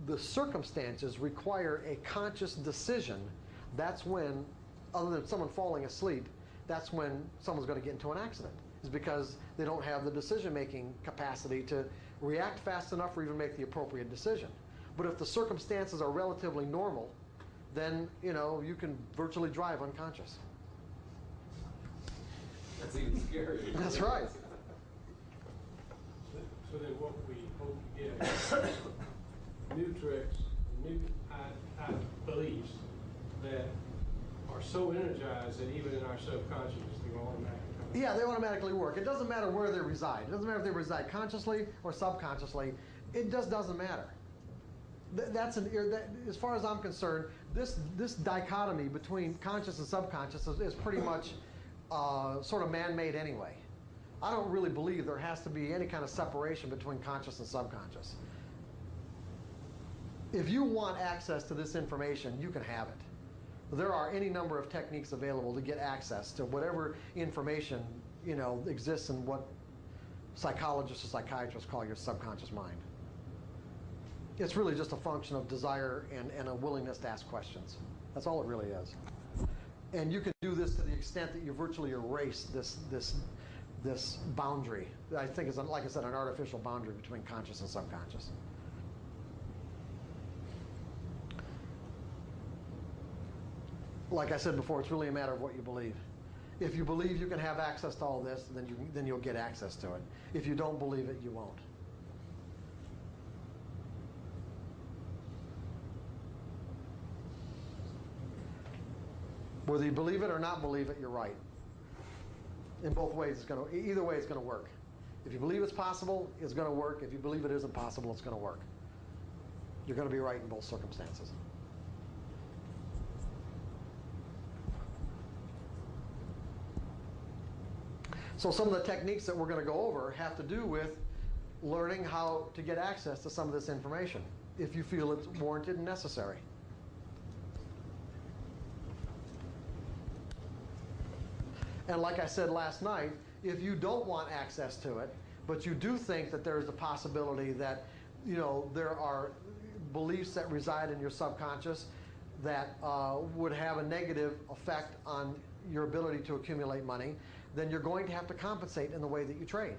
the circumstances require a conscious decision, that's when, other than someone falling asleep, that's when someone's going to get into an accident. Is because they don't have the decision-making capacity to react fast enough or even make the appropriate decision. But if the circumstances are relatively normal, then you can virtually drive unconscious. That's even scarier. That's right. So then what we hope to get is new tricks, new beliefs that are so energized that even in our subconscious, they automatically come. Yeah, they automatically work. It doesn't matter where they reside. It doesn't matter if they reside consciously or subconsciously. It just doesn't matter. As far as I'm concerned, this dichotomy between conscious and subconscious is pretty much sort of man-made anyway. I don't really believe there has to be any kind of separation between conscious and subconscious. If you want access to this information, you can have it. There are any number of techniques available to get access to whatever information exists in what psychologists or psychiatrists call your subconscious mind. It's really just a function of desire and a willingness to ask questions. That's all it really is. And you can do this to the extent that you virtually erase this boundary. I think is, like I said, an artificial boundary between conscious and subconscious. Like I said before, it's really a matter of what you believe. If you believe you can have access to all this, then you'll get access to it. If you don't believe it, you won't. Whether you believe it or not believe it, you're right. In both ways, either way, it's going to work. If you believe it's possible, it's going to work. If you believe it isn't possible, it's going to work. You're going to be right in both circumstances. So some of the techniques that we're going to go over have to do with learning how to get access to some of this information, if you feel it's warranted and necessary. And like I said last night, if you don't want access to it, but you do think that there's a possibility that there are beliefs that reside in your subconscious that would have a negative effect on your ability to accumulate money, then you're going to have to compensate in the way that you trade.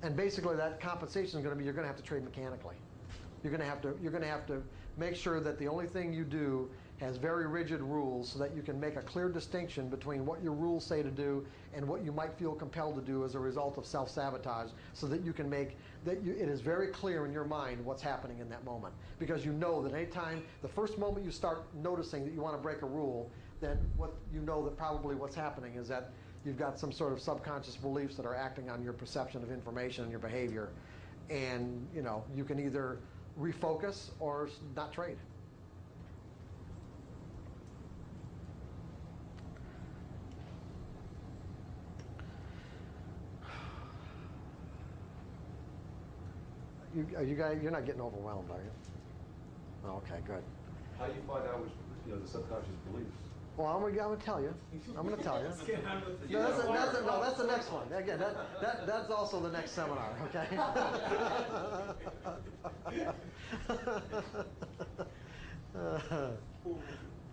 And basically that compensation is going to be, you're going to have to trade mechanically. You're going to have to make sure that the only thing you do has very rigid rules so that you can make a clear distinction between what your rules say to do and what you might feel compelled to do as a result of self-sabotage, so that you can make it is very clear in your mind what's happening in that moment. Because you know that anytime, the first moment you start noticing that you want to break a rule, then that probably what's happening is that you've got some sort of subconscious beliefs that are acting on your perception of information and your behavior. And you can either refocus or not trade. You guys, you're not getting overwhelmed, are you? Oh, okay, good. How do you find out which, the subconscious beliefs? Well, I'm gonna tell you. I'm gonna tell you. Let's get on with the- No, that's the next one. Again, that's also the next seminar. Okay.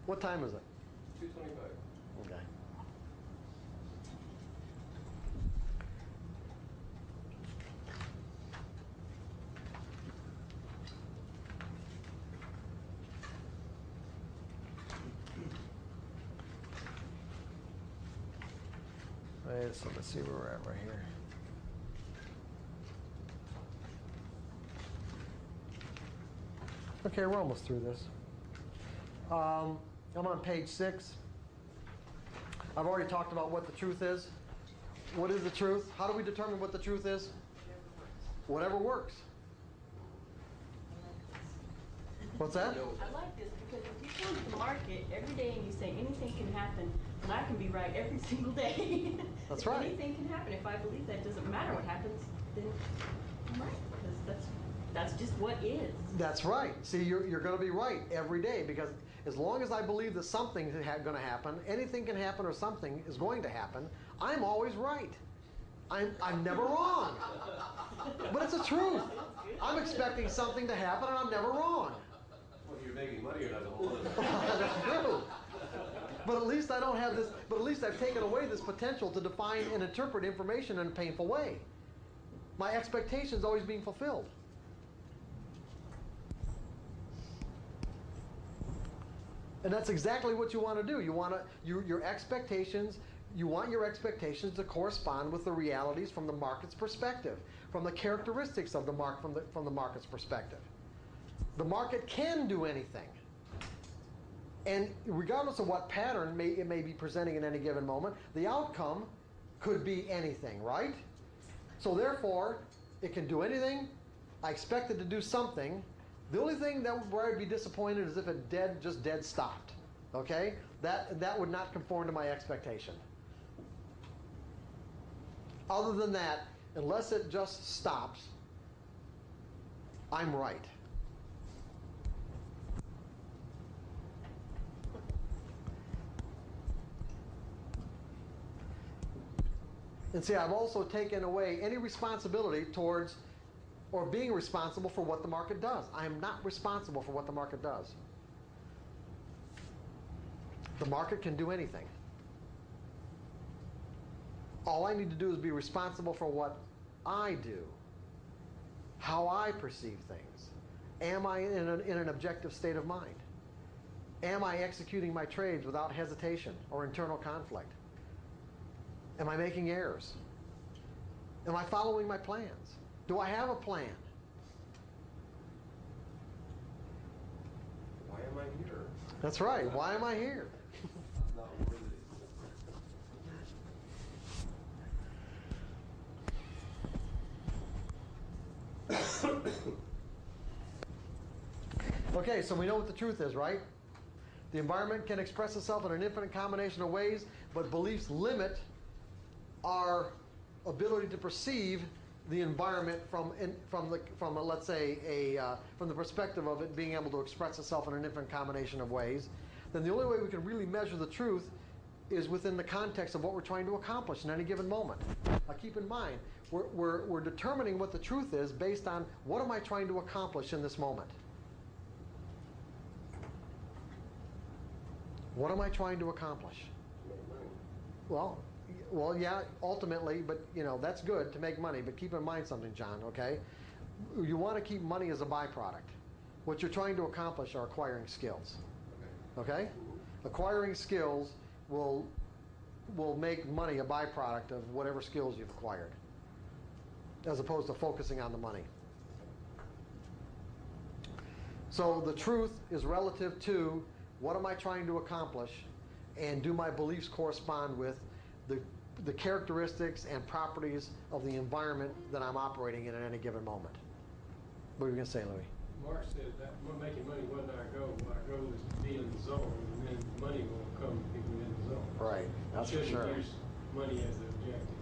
What time is it? 2:25. Okay. So let's see where we're at right here. Okay, we're almost through this. I'm on page 6. I've already talked about what the truth is. What is the truth? How do we determine what the truth is? Whatever works. What's that? I like this because if you come to the market every day and you say anything can happen, then I can be right every single day. That's If right. anything can happen. If I believe that doesn't matter what happens, then I'm right. Because that's just what is. That's right. See, you're going to be right every day, because as long as I believe that something is going to happen, anything can happen or something is going to happen, I'm always right. I'm never wrong. But it's the truth. I'm expecting something to happen and I'm never wrong. Whether you're making money or not, the whole other. That's true. But at least I don't have this, but at least I've taken away this potential to define and interpret information in a painful way. My expectation's always being fulfilled. And that's exactly what you want to do. You want to, your expectations, you want your expectations to correspond with the realities from the market's perspective, from the characteristics of the market from the market's perspective. The market can do anything. And regardless of what pattern it may be presenting in any given moment, the outcome could be anything, right? So therefore, it can do anything. I expect it to do something. The only thing where I'd be disappointed is if it just dead stopped. Okay? That would not conform to my expectation. Other than that, unless it just stops, I'm right. And see, I've also taken away any responsibility towards or being responsible for what the market does. I am not responsible for what the market does. The market can do anything. All I need to do is be responsible for what I do, how I perceive things. Am I in an objective state of mind? Am I executing my trades without hesitation or internal conflict? Am I making errors? Am I following my plans? Do I have a plan? Why am I here? That's right. Why am I here? I'm not worthy. Okay, so we know what the truth is, right? The environment can express itself in an infinite combination of ways, but beliefs limit our ability to perceive the environment from let's say from the perspective of it being able to express itself in an infinite combination of ways. Then the only way we can really measure the truth is within the context of what we're trying to accomplish in any given moment. Now keep in mind, we're determining what the truth is based on what am I trying to accomplish in this moment. What am I trying to accomplish? Well, yeah, ultimately, but that's good to make money, but keep in mind something, John, okay? You want to keep money as a byproduct. What you're trying to accomplish are acquiring skills. Okay? Acquiring skills will make money a byproduct of whatever skills you've acquired, as opposed to focusing on the money. So the truth is relative to what am I trying to accomplish, and do my beliefs correspond with the characteristics and properties of the environment that I'm operating in at any given moment. What were you going to say, Louis? Mark said that making money wasn't our goal. Our goal is to be in the zone, and then money will come to people in the zone. Right, that's for sure. Shouldn't use money as the objective.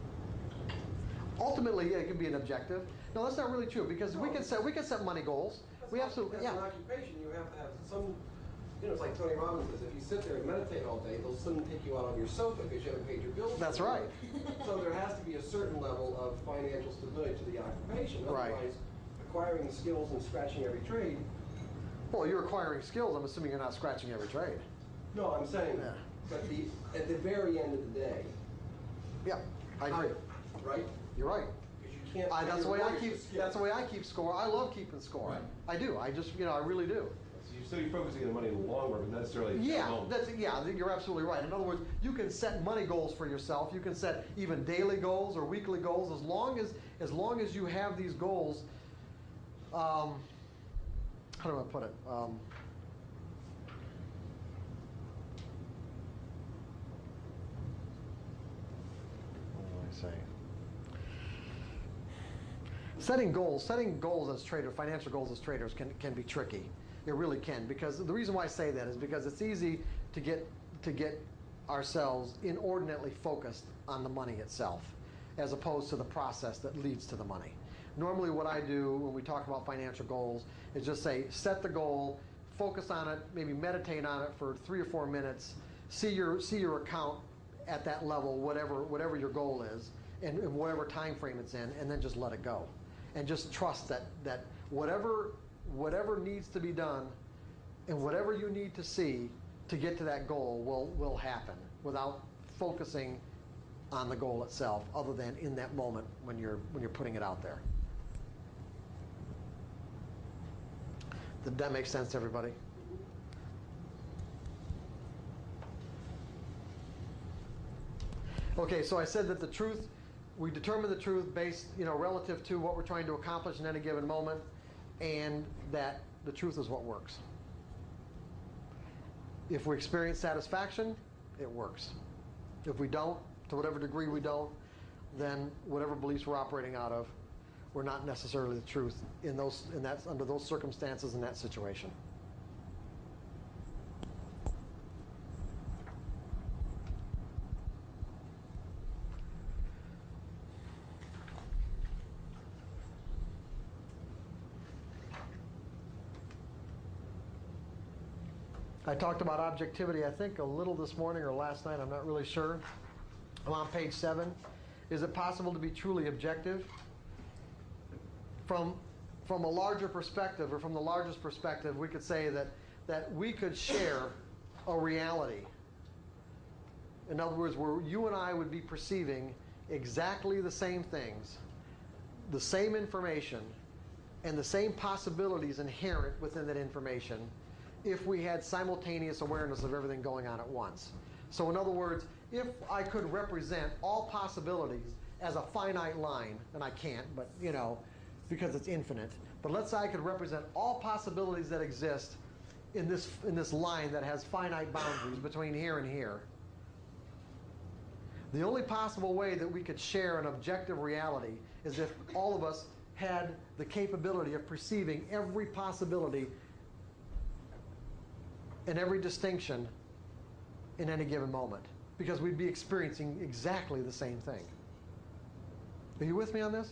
Ultimately, it can be an objective. No, that's not really true, because we can set money goals. We absolutely, As yeah. an occupation, you have to have some, it's like Tony Robbins says, if you sit there and meditate all day, they'll soon take you out on your sofa because you haven't paid your bills. That's right. So there has to be a certain level of financial stability to the occupation. Right. Otherwise, acquiring skills and scratching every trade. Well, you're acquiring skills. I'm assuming you're not scratching every trade. No, I'm saying, Yeah. but at the very end of the day. Yeah, I agree. Right? You're right. Because you can't. That's the way I your keep. skills. That's the way I keep score. I love keeping score. Right. I do. I just, I really do. So you're focusing on the money in the long run, but not necessarily. Yeah, you're absolutely right. In other words, you can set money goals for yourself. You can set even daily goals or weekly goals as long as you have these goals. How do I put it? What do I say? Setting goals as traders, financial goals as traders can be tricky. It really can, because the reason why I say that is because it's easy to get ourselves inordinately focused on the money itself, as opposed to the process that leads to the money. Normally what I do when we talk about financial goals is just say, set the goal, focus on it, maybe meditate on it for 3 or 4 minutes, see your account at that level, whatever your goal is, in whatever time frame it's in, and then just let it go. And just trust that whatever needs to be done and whatever you need to see to get to that goal will happen without focusing on the goal itself, other than in that moment when you're putting it out there. Did that make sense to everybody? Okay, so I said that the truth, we determine the truth based, relative to what we're trying to accomplish in any given moment, and that the truth is what works. If we experience satisfaction, it works. If we don't, to whatever degree we don't, then whatever beliefs we're operating out of were not necessarily the truth under those circumstances in that situation. I talked about objectivity, I think, a little this morning or last night, I'm not really sure. I'm on page 7. Is it possible to be truly objective? From a larger perspective, or from the largest perspective, we could say that we could share a reality. In other words, where you and I would be perceiving exactly the same things, the same information, and the same possibilities inherent within that information, if we had simultaneous awareness of everything going on at once. So in other words, if I could represent all possibilities as a finite line, and I can't, but because it's infinite, but let's say I could represent all possibilities that exist in this line that has finite boundaries between here and here. The only possible way that we could share an objective reality is if all of us had the capability of perceiving every possibility and every distinction in any given moment, because we'd be experiencing exactly the same thing. Are you with me on this?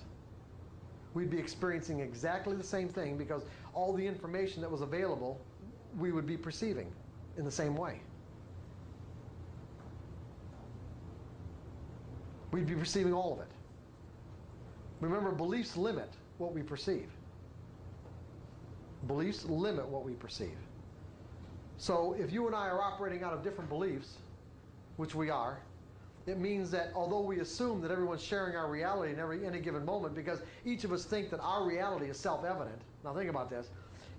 We'd be experiencing exactly the same thing because all the information that was available, we would be perceiving in the same way. We'd be perceiving all of it. Remember, beliefs limit what we perceive. Beliefs limit what we perceive. So if you and I are operating out of different beliefs, which we are, it means that although we assume that everyone's sharing our reality in any given moment, because each of us think that our reality is self-evident. Now think about this.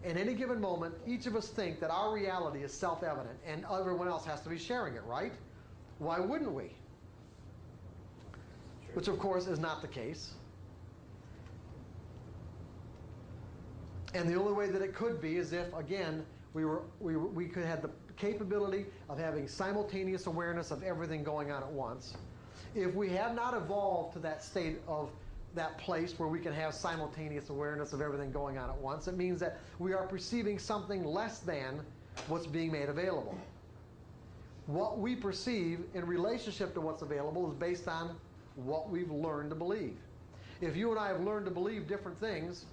In any given moment, each of us think that our reality is self-evident and everyone else has to be sharing it, right? Why wouldn't we? Sure. Which of course is not the case. And the only way that it could be is if, again, we could have the capability of having simultaneous awareness of everything going on at once. If we have not evolved to that state of that place where we can have simultaneous awareness of everything going on at once, it means that we are perceiving something less than what's being made available. What we perceive in relationship to what's available is based on what we've learned to believe. If you and I have learned to believe different things,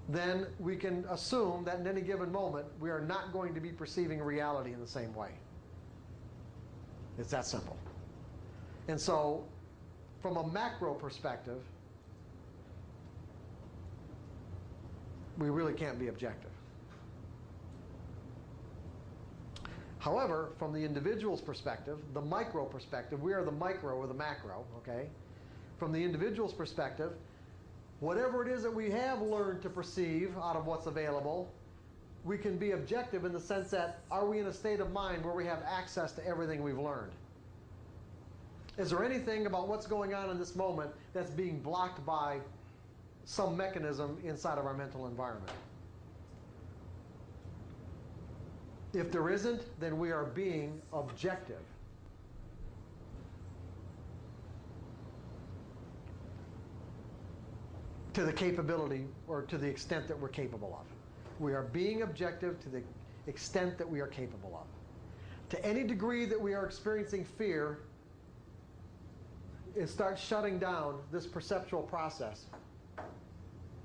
then we can assume that in any given moment, we are not going to be perceiving reality in the same way. It's that simple. And so, from a macro perspective, we really can't be objective. However, from the individual's perspective, the micro perspective, we are the micro or the macro, okay? From the individual's perspective, whatever it is that we have learned to perceive out of what's available, we can be objective in the sense that, are we in a state of mind where we have access to everything we've learned? Is there anything about what's going on in this moment that's being blocked by some mechanism inside of our mental environment? If there isn't, then we are being objective. To the capability or to the extent that we're capable of. We are being objective to the extent that we are capable of. To any degree that we are experiencing fear, it starts shutting down this perceptual process.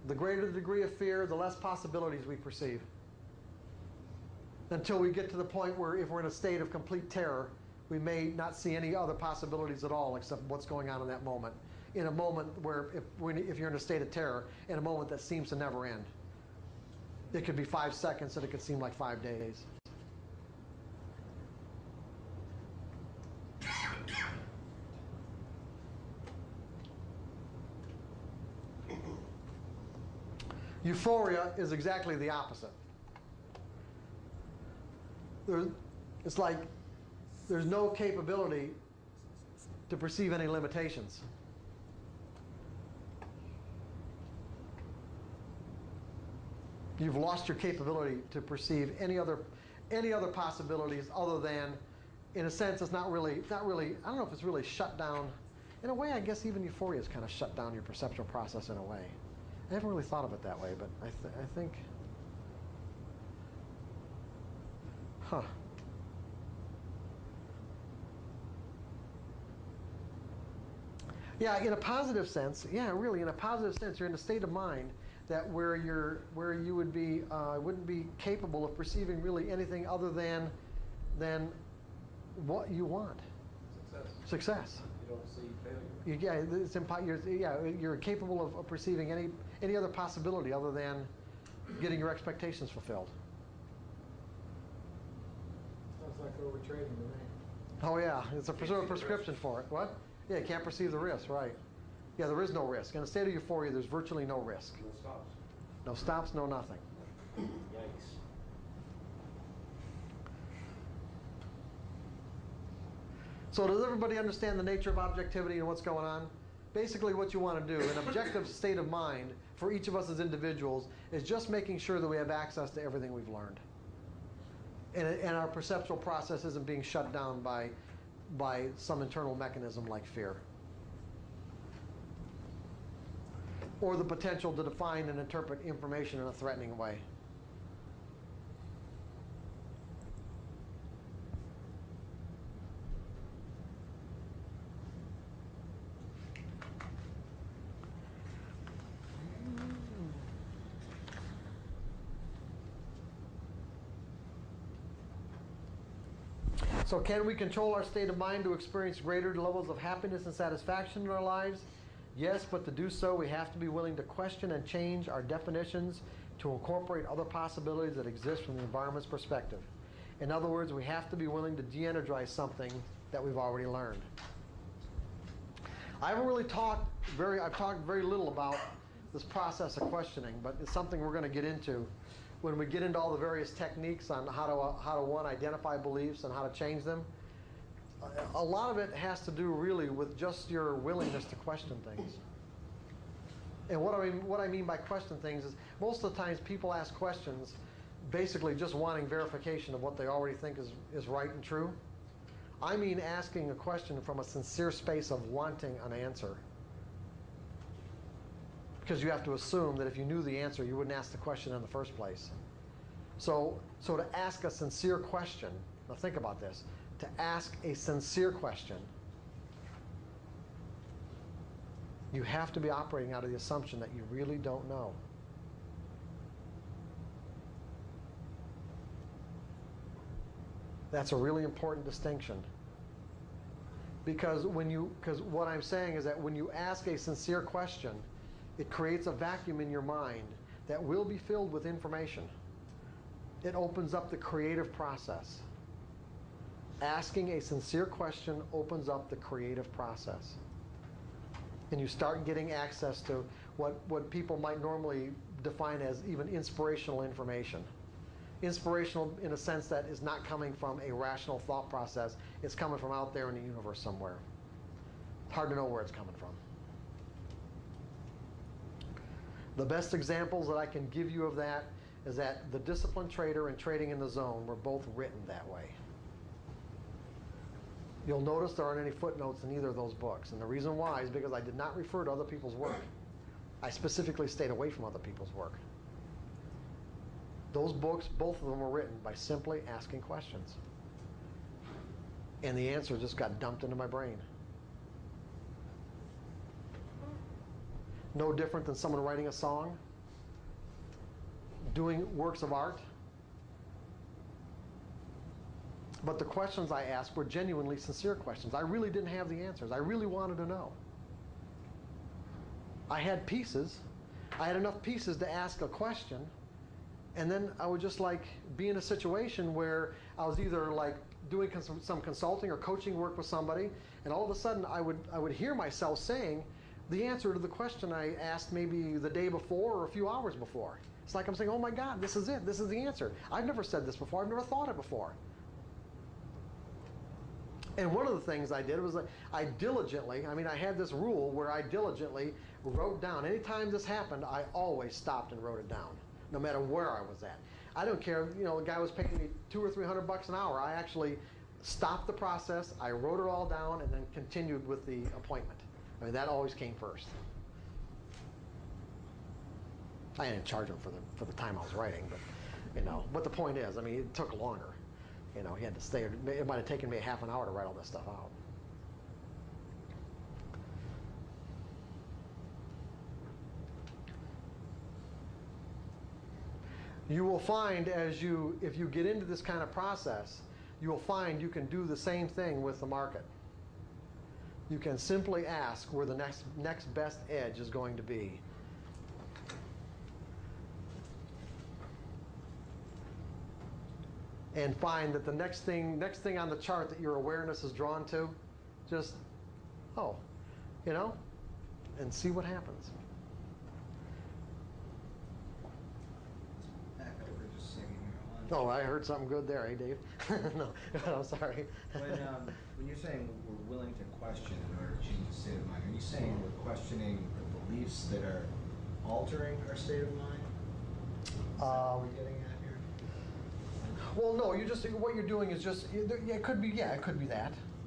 The greater the degree of fear, the less possibilities we perceive. Until we get to the point where if we're in a state of complete terror, we may not see any other possibilities at all except what's going on in that moment. In a moment where, if you're in a state of terror, in a moment that seems to never end. It could be 5 seconds and it could seem like 5 days. Euphoria is exactly the opposite. It's like there's no capability to perceive any limitations. You've lost your capability to perceive any other possibilities other than, in a sense, it's not really, I don't know if it's really shut down. In a way, I guess even euphoria has kind of shut down your perceptual process in a way. I haven't really thought of it that way, but I think, huh. Yeah, in a positive sense, yeah, really, in a positive sense, you're in a state of mind that where you would be, wouldn't be capable of perceiving really anything other than what you want. Success. You don't see failure. You're capable of perceiving any other possibility other than getting your expectations fulfilled. Sounds like overtrading to me. Oh yeah, it's a prescription for it. What? Yeah, you can't perceive the risk, right? Yeah, there is no risk. In a state of euphoria, there's virtually no risk. No stops. No stops, no nothing. Yikes. So does everybody understand the nature of objectivity and what's going on? Basically what you want to do, an objective state of mind for each of us as individuals is just making sure that we have access to everything we've learned. And our perceptual process isn't being shut down by some internal mechanism like fear. Or the potential to define and interpret information in a threatening way. So can we control our state of mind to experience greater levels of happiness and satisfaction in our lives? Yes, but to do so, we have to be willing to question and change our definitions to incorporate other possibilities that exist from the environment's perspective. In other words, we have to be willing to de-energize something that we've already learned. I've talked very little about this process of questioning, but it's something we're going to get into when we get into all the various techniques on how to one, identify beliefs and how to change them. A lot of it has to do really with just your willingness to question things. And what I mean by question things is most of the times people ask questions basically just wanting verification of what they already think is right and true. I mean asking a question from a sincere space of wanting an answer. Because you have to assume that if you knew the answer, you wouldn't ask the question in the first place. So to ask a sincere question, now think about this, to ask a sincere question, you have to be operating out of the assumption that you really don't know. That's a really important distinction. Because what I'm saying is that when you ask a sincere question, it creates a vacuum in your mind that will be filled with information. It opens up the creative process. Asking a sincere question opens up the creative process. And you start getting access to what people might normally define as even inspirational information. Inspirational in a sense that is not coming from a rational thought process. It's coming from out there in the universe somewhere. It's hard to know where it's coming from. The best examples that I can give you of that is that The Disciplined Trader and Trading in the Zone were both written that way. You'll notice there aren't any footnotes in either of those books. And the reason why is because I did not refer to other people's work. I specifically stayed away from other people's work. Those books, both of them were written by simply asking questions. And the answer just got dumped into my brain. No different than someone writing a song, doing works of art. But the questions I asked were genuinely sincere questions. I really didn't have the answers. I really wanted to know. I had pieces. I had enough pieces to ask a question, and then I would just like be in a situation where I was either like doing some consulting or coaching work with somebody, and all of a sudden I would hear myself saying the answer to the question I asked maybe the day before or a few hours before. It's like I'm saying, oh my God, this is it. This is the answer. I've never said this before. I've never thought it before. And one of the things I did was that I had this rule where I diligently wrote down. Anytime this happened, I always stopped and wrote it down, no matter where I was at. I don't care, the guy was paying me $200 or $300 an hour. I actually stopped the process, I wrote it all down, and then continued with the appointment. I mean, that always came first. I didn't charge him for the time I was writing, but the point is, I mean, it took longer. He had to stay. It might have taken me a half an hour to write all this stuff out. You will find if you get into this kind of process, you will find you can do the same thing with the market. You can simply ask where the next best edge is going to be. And find that the next thing on the chart that your awareness is drawn to, just, and see what happens. Back over just a second here. Oh, I heard something good there, hey Dave? No, I'm sorry. When you're saying we're willing to question in order to change the state of mind, are you saying we're questioning the beliefs that are altering our state of mind? Is that what we're getting at here? Well, no, what you're doing is just, it could be that.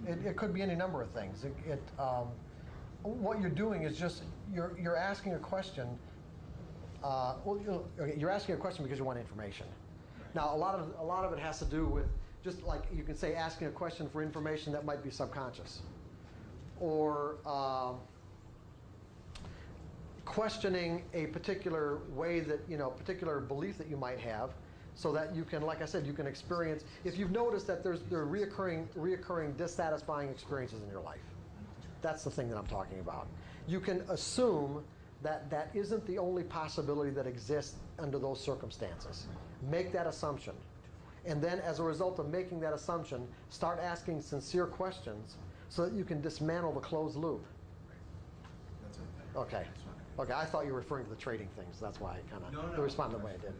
It could be any number of things. What you're doing is just, you're asking a question, you're asking a question because you want information. Now, a lot of it has to do with, just like you can say, asking a question for information that might be subconscious. Or questioning a particular way that, particular belief that you might have, so that you can, like I said, you can experience, if you've noticed that there are reoccurring dissatisfying experiences in your life. That's the thing that I'm talking about. You can assume that that isn't the only possibility that exists under those circumstances. Make that assumption. And then as a result of making that assumption, start asking sincere questions so that you can dismantle the closed loop. That's okay. Okay. Okay, I thought you were referring to the trading things. That's why I kind of responded the way I did.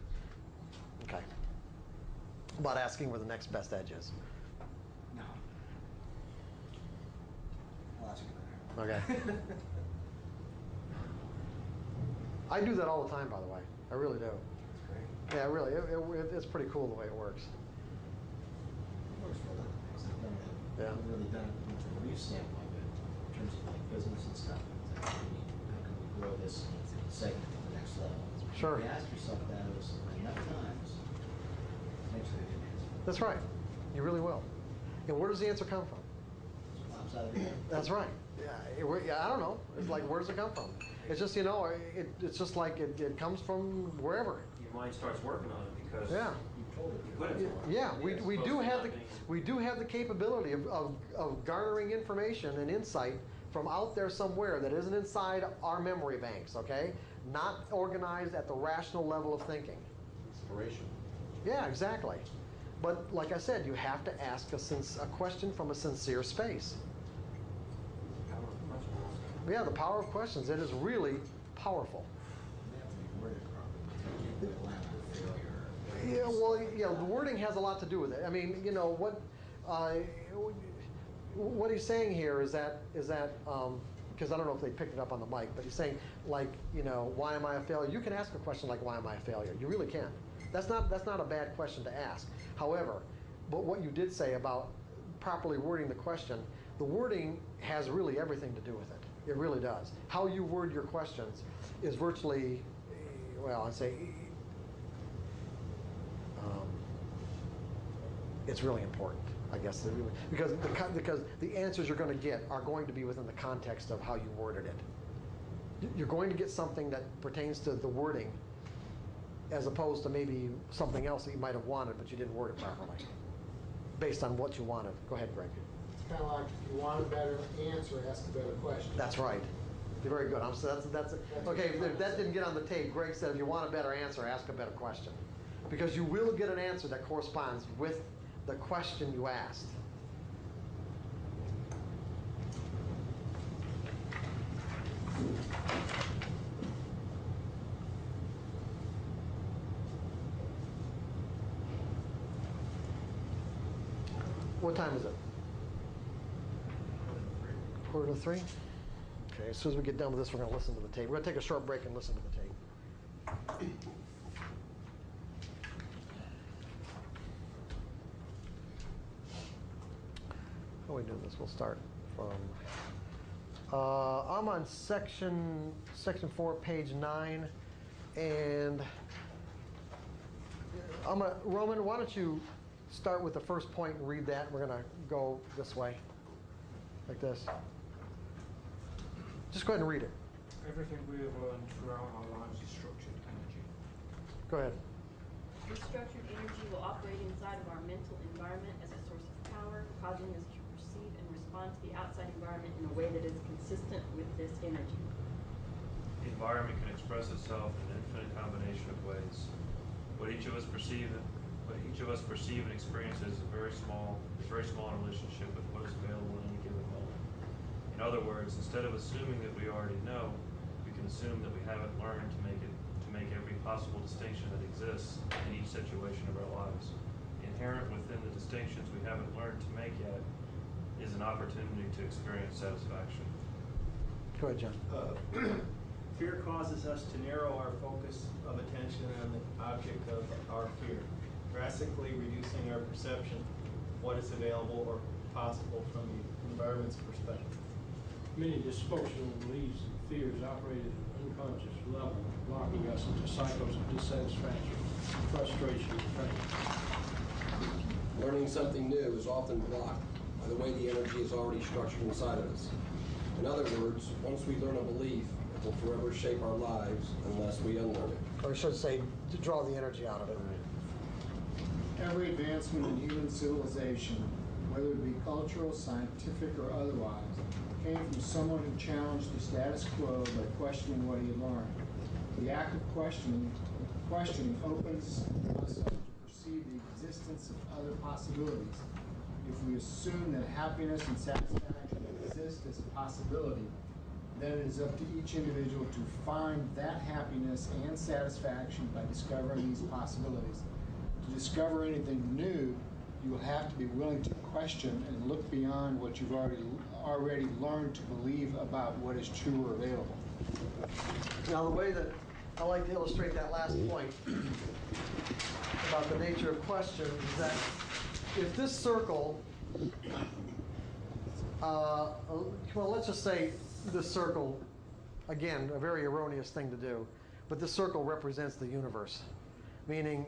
Okay. About asking where the next best edge is. No. I'll ask you later. Okay. I do that all the time, by the way. I really do. That's great. Yeah, really. It's pretty cool the way it works. It works for a lot of things. I've done it. Yeah. I've really done it from a belief standpoint, but in terms of like business and stuff, how can we grow this segment to the next level? Sure. If you ask yourself that enough times, eventually you can answer. That's right. You really will. And where does the answer come from? It pops out of your head. That's right. Yeah, I don't know. It's like, where does it come from? It's just, it's just like it comes from wherever. Your mind starts working on it because Yeah. You told it. you put it to work. Yeah, we It's do supposed to have not we do have the capability of garnering information and insight from out there somewhere that isn't inside our memory banks, okay? Not organized at the rational level of thinking. Inspiration. Yeah, exactly. But like I said, you have to ask a question from a sincere space. Yeah, the power of questions. It is really powerful. You have to be worded properly. You can't rely on failure. Yeah, well, the wording has a lot to do with it. I mean, what he's saying here is that because I don't know if they picked it up on the mic, but he's saying, like, why am I a failure? You can ask a question like, why am I a failure? You really can. That's not a bad question to ask. However, but what you did say about properly wording the question, the wording has really everything to do with it. It really does. How you word your questions is virtually, well, I'd say, it's really important, I guess, because the answers you're going to get are going to be within the context of how you worded it. You're going to get something that pertains to the wording as opposed to maybe something else that you might have wanted, but you didn't word it properly. based on what you wanted. Go ahead, Greg. It's kind of like if you want a better answer, ask a better question. That's right. You're very good. That's okay. If that didn't get on the tape, Greg said, if you want a better answer, ask a better question. Because you will get an answer that corresponds with the question you asked. What time is it? 2:45? Okay, as soon as we get done with this, we're going to listen to the tape. We're going to take a short break and listen to the tape. How are we doing this? We'll start from... I'm on section 4, page 9, and Roman, why don't you start with the first point and read that, and we're going to go this way, like this. Just go ahead and read it. Everything we have learned throughout our lives is structured energy. Go ahead. This structured energy will operate inside of our mental environment as a source of power, causing us to perceive and respond to the outside environment in a way that is consistent with this energy. The environment can express itself in an infinite combination of ways. What each of us perceive and experience is very small in relationship with what is available at any given moment. In other words, instead of assuming that we already know, we can assume that we haven't learned to make every possible distinction that exists in each situation of our lives. Inherent within the distinctions we haven't learned to make yet is an opportunity to experience satisfaction. Go ahead, John. Fear causes us to narrow our focus of attention on the object of our fear, drastically reducing our perception of what is available or possible from the environment's perspective. Many dysfunctional beliefs and fears operate at an unconscious level, locking us into cycles of dissatisfaction, frustration, and pain. Learning something new is often blocked by the way the energy is already structured inside of us. In other words, once we learn a belief, it will forever shape our lives unless we unlearn it. Or I should say, to draw the energy out of it. Every advancement in human civilization, whether it be cultural, scientific, or otherwise, came from someone who challenged the status quo by questioning what he had learned. The act of questioning opens us up to perceive the existence of other possibilities. If we assume that happiness and satisfaction exist as a possibility, then it is up to each individual to find that happiness and satisfaction by discovering these possibilities. To discover anything new, you will have to be willing to question and look beyond what you've already learned to believe about what is true or available. Now, the way that I like to illustrate that last point about the nature of questions is that if this circle, well, let's just say this circle, again, a very erroneous thing to do, but this circle represents the universe, meaning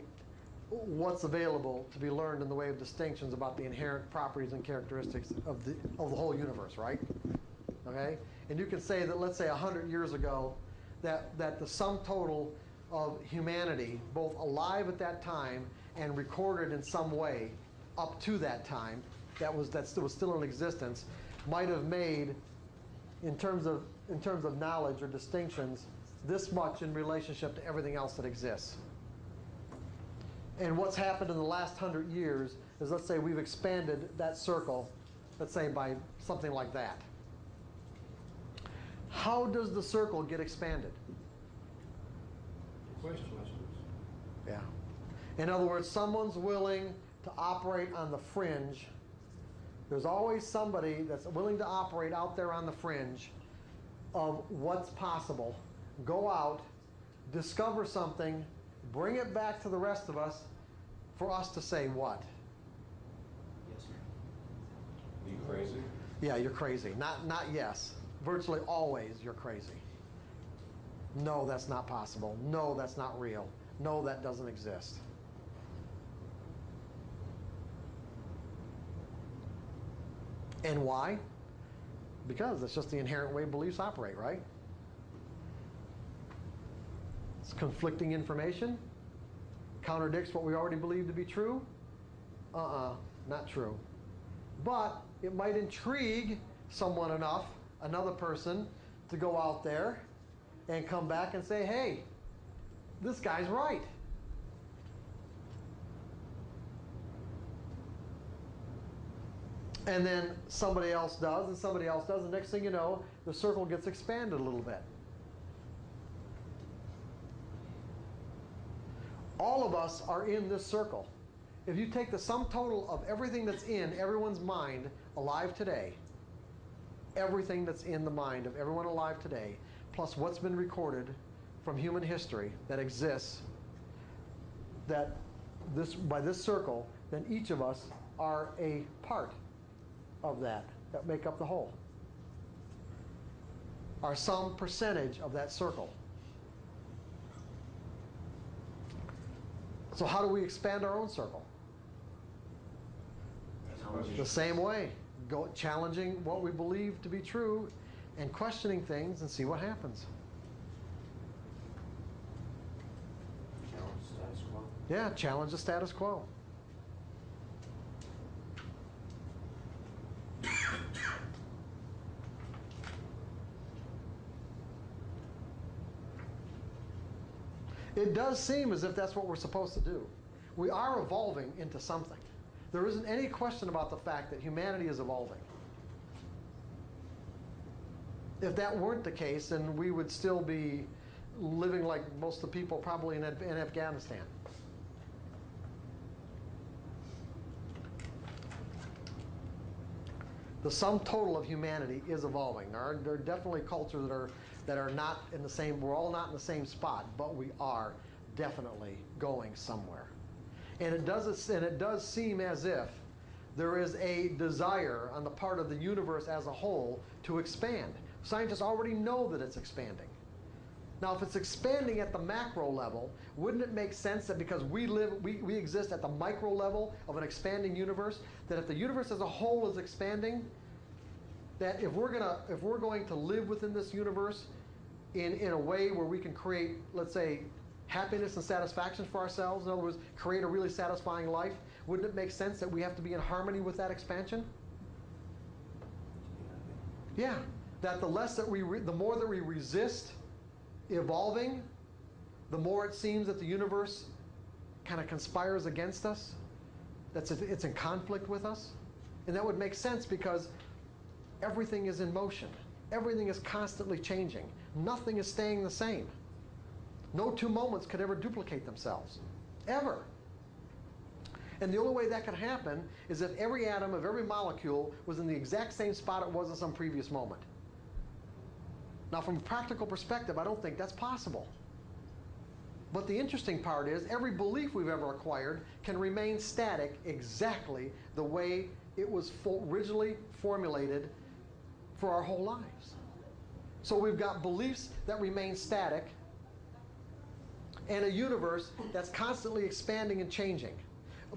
what's available to be learned in the way of distinctions about the inherent properties and characteristics of the whole universe, right? Okay? And you can say that, let's say 100 years ago, that the sum total of humanity, both alive at that time and recorded in some way up to that time, that was still in existence, might have made, in terms of knowledge or distinctions, this much in relationship to everything else that exists. And what's happened in the last 100 years is, let's say we've expanded that circle, let's say by something like that. How does the circle get expanded? Questions. Yeah. In other words, someone's willing to operate on the fringe. There's always somebody that's willing to operate out there on the fringe of what's possible. Go out, discover something, bring it back to the rest of us for us to say what? Yes, sir. Are you crazy? Yeah, you're crazy. Not yes. Virtually always you're crazy. No, that's not possible. No, that's not real. No, that doesn't exist. And why? Because it's just the inherent way beliefs operate, right? It's conflicting information, contradicts what we already believe to be true. Not true. But it might intrigue someone enough, another person, to go out there and come back and say, hey, this guy's right. And then somebody else does, and somebody else does, and next thing you know, the circle gets expanded a little bit. All of us are in this circle. If you take the sum total of everything that's in everyone's mind alive today, everything that's in the mind of everyone alive today, plus what's been recorded from human history that exists, that by this circle, then each of us are a part of that make up the whole. Are some percentage of that circle. So how do we expand our own circle? The same way. Go challenging what we believe to be true and questioning things and see what happens. Challenge the status quo. Yeah, challenge the status quo. It does seem as if that's what we're supposed to do. We are evolving into something. There isn't any question about the fact that humanity is evolving. If that weren't the case, then we would still be living like most of the people probably in Afghanistan. The sum total of humanity is evolving. There are definitely cultures that are not in the same, we're all not in the same spot, but we are definitely going somewhere. And it does seem as if there is a desire on the part of the universe as a whole to expand. Scientists already know that it's expanding. Now, if it's expanding at the macro level, wouldn't it make sense that because we exist at the micro level of an expanding universe, that if the universe as a whole is expanding, that if we're going to live within this universe in a way where we can create, let's say, happiness and satisfaction for ourselves, in other words, create a really satisfying life, wouldn't it make sense that we have to be in harmony with that expansion? Yeah, that the less that the more that we resist evolving, the more it seems that the universe kind of conspires against us. It's in conflict with us. And that would make sense because everything is in motion. Everything is constantly changing. Nothing is staying the same. No two moments could ever duplicate themselves, ever. And the only way that could happen is if every atom of every molecule was in the exact same spot it was in some previous moment. Now, from a practical perspective, I don't think that's possible. But the interesting part is every belief we've ever acquired can remain static exactly the way it was originally formulated for our whole lives. So we've got beliefs that remain static and a universe that's constantly expanding and changing.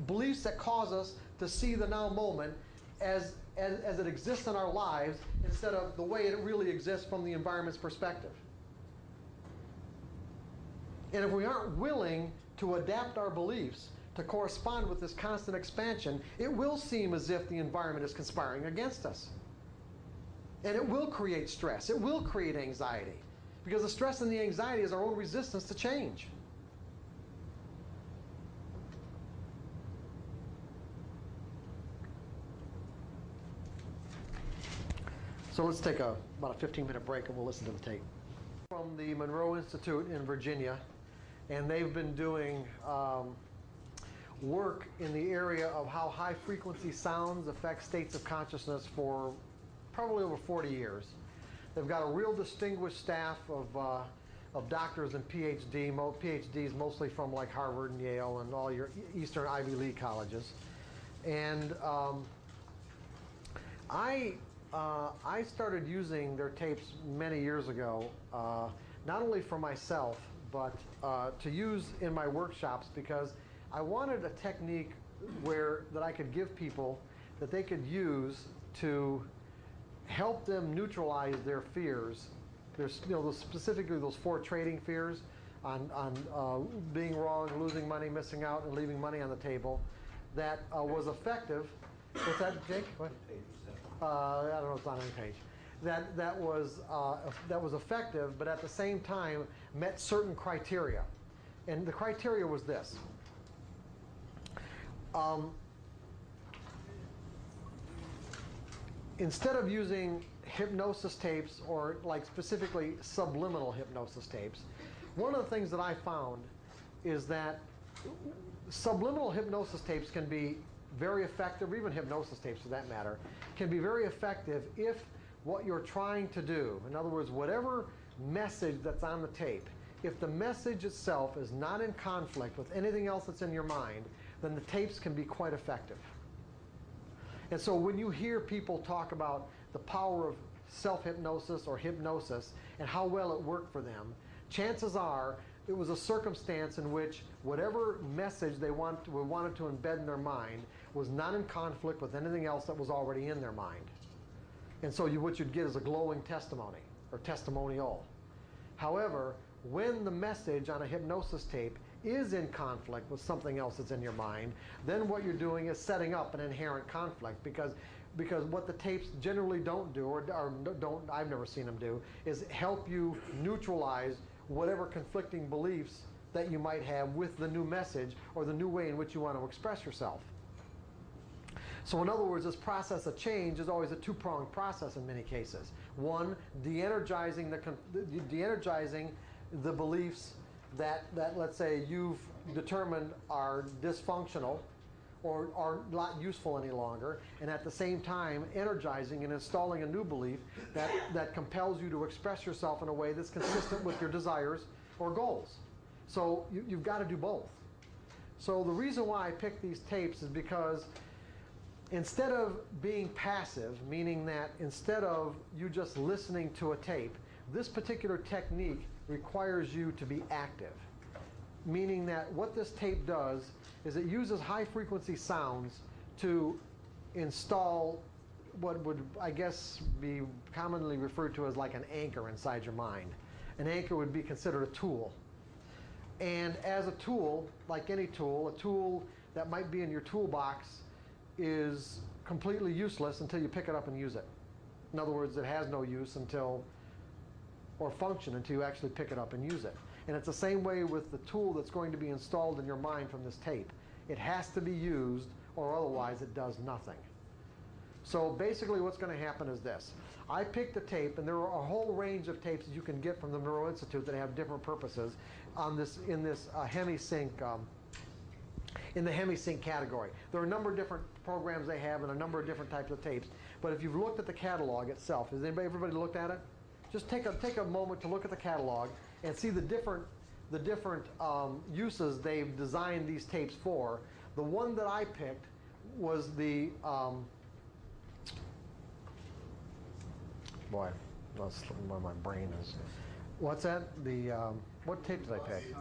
Beliefs that cause us to see the now moment as it exists in our lives instead of the way it really exists from the environment's perspective. And if we aren't willing to adapt our beliefs to correspond with this constant expansion, it will seem as if the environment is conspiring against us. And it will create stress. It will create anxiety. Because the stress and the anxiety is our own resistance to change. So let's take about a 15-minute break and we'll listen to the tape. From the Monroe Institute in Virginia, and they've been doing work in the area of how high-frequency sounds affect states of consciousness for probably over 40 years. They've got a real distinguished staff of doctors and PhDs, mostly from like Harvard and Yale and all your Eastern Ivy League colleges. And I started using their tapes many years ago, not only for myself, but to use in my workshops because I wanted a technique that I could give people that they could use to help them neutralize their fears. There's, specifically those 4 trading fears on being wrong, losing money, missing out, and leaving money on the table. that was effective. What's that, Jake? What? I don't know, it's on any page. That was effective, but at the same time met certain criteria. And the criteria was this. Instead of using hypnosis tapes, or like specifically subliminal hypnosis tapes, one of the things that I found is that subliminal hypnosis tapes can be very effective, or even hypnosis tapes for that matter, can be very effective if what you're trying to do, in other words, whatever message that's on the tape, if the message itself is not in conflict with anything else that's in your mind, then the tapes can be quite effective. And so when you hear people talk about the power of self-hypnosis or hypnosis and how well it worked for them, chances are it was a circumstance in which whatever message they wanted to embed in their mind was not in conflict with anything else that was already in their mind. And so what you'd get is a glowing testimony or testimonial. However, when the message on a hypnosis tape is in conflict with something else that's in your mind, then what you're doing is setting up an inherent conflict, because what the tapes generally don't do, or don't, I've never seen them do, is help you neutralize whatever conflicting beliefs that you might have with the new message or the new way in which you want to express yourself. So in other words, this process of change is always a two-pronged process in many cases. One, de-energizing the beliefs that let's say you've determined are dysfunctional or are not useful any longer, and at the same time energizing and installing a new belief that compels you to express yourself in a way that's consistent with your desires or goals. So you've got to do both. So the reason why I picked these tapes is because instead of being passive, meaning that instead of you just listening to a tape, this particular technique requires you to be active. Meaning that what this tape does is it uses high frequency sounds to install what would, I guess, be commonly referred to as like an anchor inside your mind. An anchor would be considered a tool. And as a tool, like any tool, a tool that might be in your toolbox is completely useless until you pick it up and use it. In other words, it has no use or function until you actually pick it up and use it. And it's the same way with the tool that's going to be installed in your mind from this tape. It has to be used, or otherwise it does nothing. So basically what's going to happen is this. I picked a tape, and there are a whole range of tapes that you can get from the Neuro Institute that have different purposes in this HemiSync, in the HemiSync category. There are a number of different programs they have and a number of different types of tapes. But if you've looked at the catalog itself, has everybody looked at it? Just take a moment to look at the catalog and see the different uses they've designed these tapes for. The one that I picked was the boy, that's where my brain is. What's that? The what tape did I pick?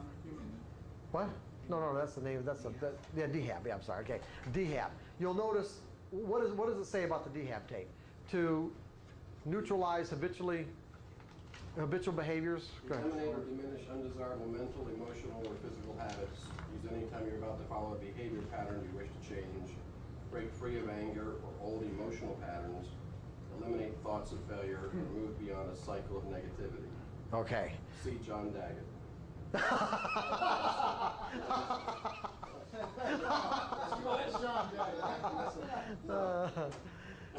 What? No, that's the name. Yeah, DHAB. Yeah, I'm sorry. Okay, DHAB. You'll notice what does it say about the DHAB tape? To neutralize habitual behaviors. Go ahead. Eliminate or diminish undesirable mental, emotional, or physical habits. Use anytime you're about to follow a behavior pattern you wish to change. Break free of anger or old emotional patterns. Eliminate thoughts of failure or move beyond a cycle of negativity. Okay. See John Daggett.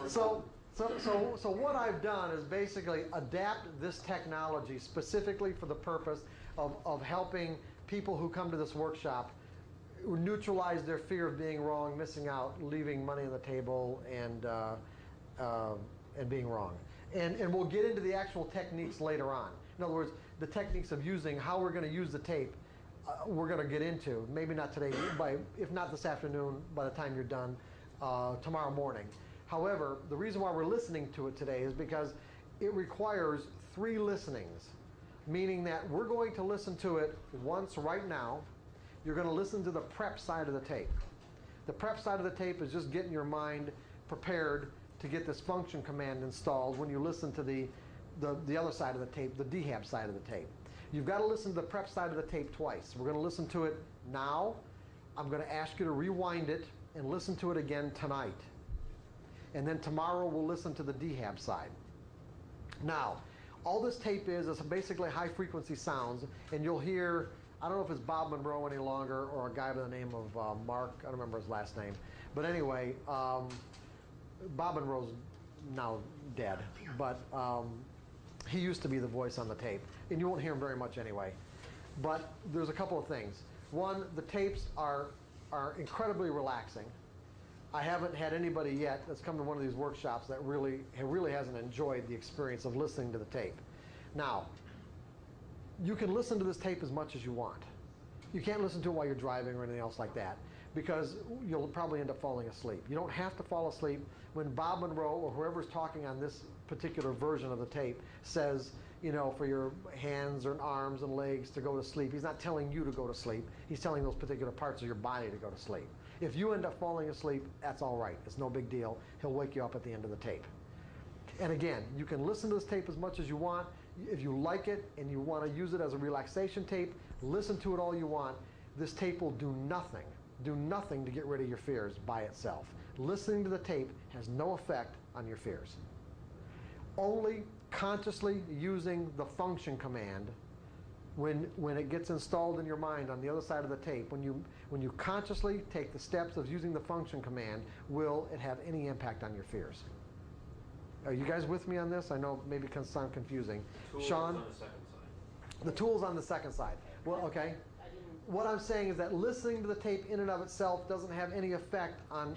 So what I've done is basically adapt this technology specifically for the purpose of helping people who come to this workshop neutralize their fear of being wrong, missing out, leaving money on the table, and being wrong. And we'll get into the actual techniques later on. In other words, the techniques of using, how we're going to use the tape, we're going to get into. Maybe not today, if not this afternoon, by the time you're done, tomorrow morning. However, the reason why we're listening to it today is because it requires 3 listenings, meaning that we're going to listen to it once right now. You're going to listen to the prep side of the tape. The prep side of the tape is just getting your mind prepared to get this function command installed when you listen to the other side of the tape, the DHAB side of the tape. You've got to listen to the prep side of the tape twice. We're going to listen to it now. I'm going to ask you to rewind it and listen to it again tonight. And then tomorrow we'll listen to the DHAB side. Now, all this tape is basically high frequency sounds, and you'll hear, I don't know if it's Bob Monroe any longer or a guy by the name of Mark, I don't remember his last name. But anyway, Bob Monroe's now dead, but he used to be the voice on the tape, and you won't hear him very much anyway. But there's a couple of things. One, the tapes are incredibly relaxing. I haven't had anybody yet that's come to one of these workshops that really hasn't enjoyed the experience of listening to the tape. Now, you can listen to this tape as much as you want. You can't listen to it while you're driving or anything else like that, because you'll probably end up falling asleep. You don't have to fall asleep. When Bob Monroe or whoever's talking on this particular version of the tape says, you know, for your hands and arms and legs to go to sleep, he's not telling you to go to sleep. He's telling those particular parts of your body to go to sleep. If you end up falling asleep, that's all right. It's no big deal. He'll wake you up at the end of the tape. And again, you can listen to this tape as much as you want. If you like it and you want to use it as a relaxation tape, listen to it all you want. This tape will do nothing to get rid of your fears by itself. Listening to the tape has no effect on your fears. Only consciously using the function command when it gets installed in your mind on the other side of the tape, when you consciously take the steps of using the function command, will it have any impact on your fears. Are you guys with me on this? I know maybe it can sound confusing. Sean? On the second side. The tool's on the second side. Well, okay. What I'm saying is that listening to the tape in and of itself doesn't have any effect on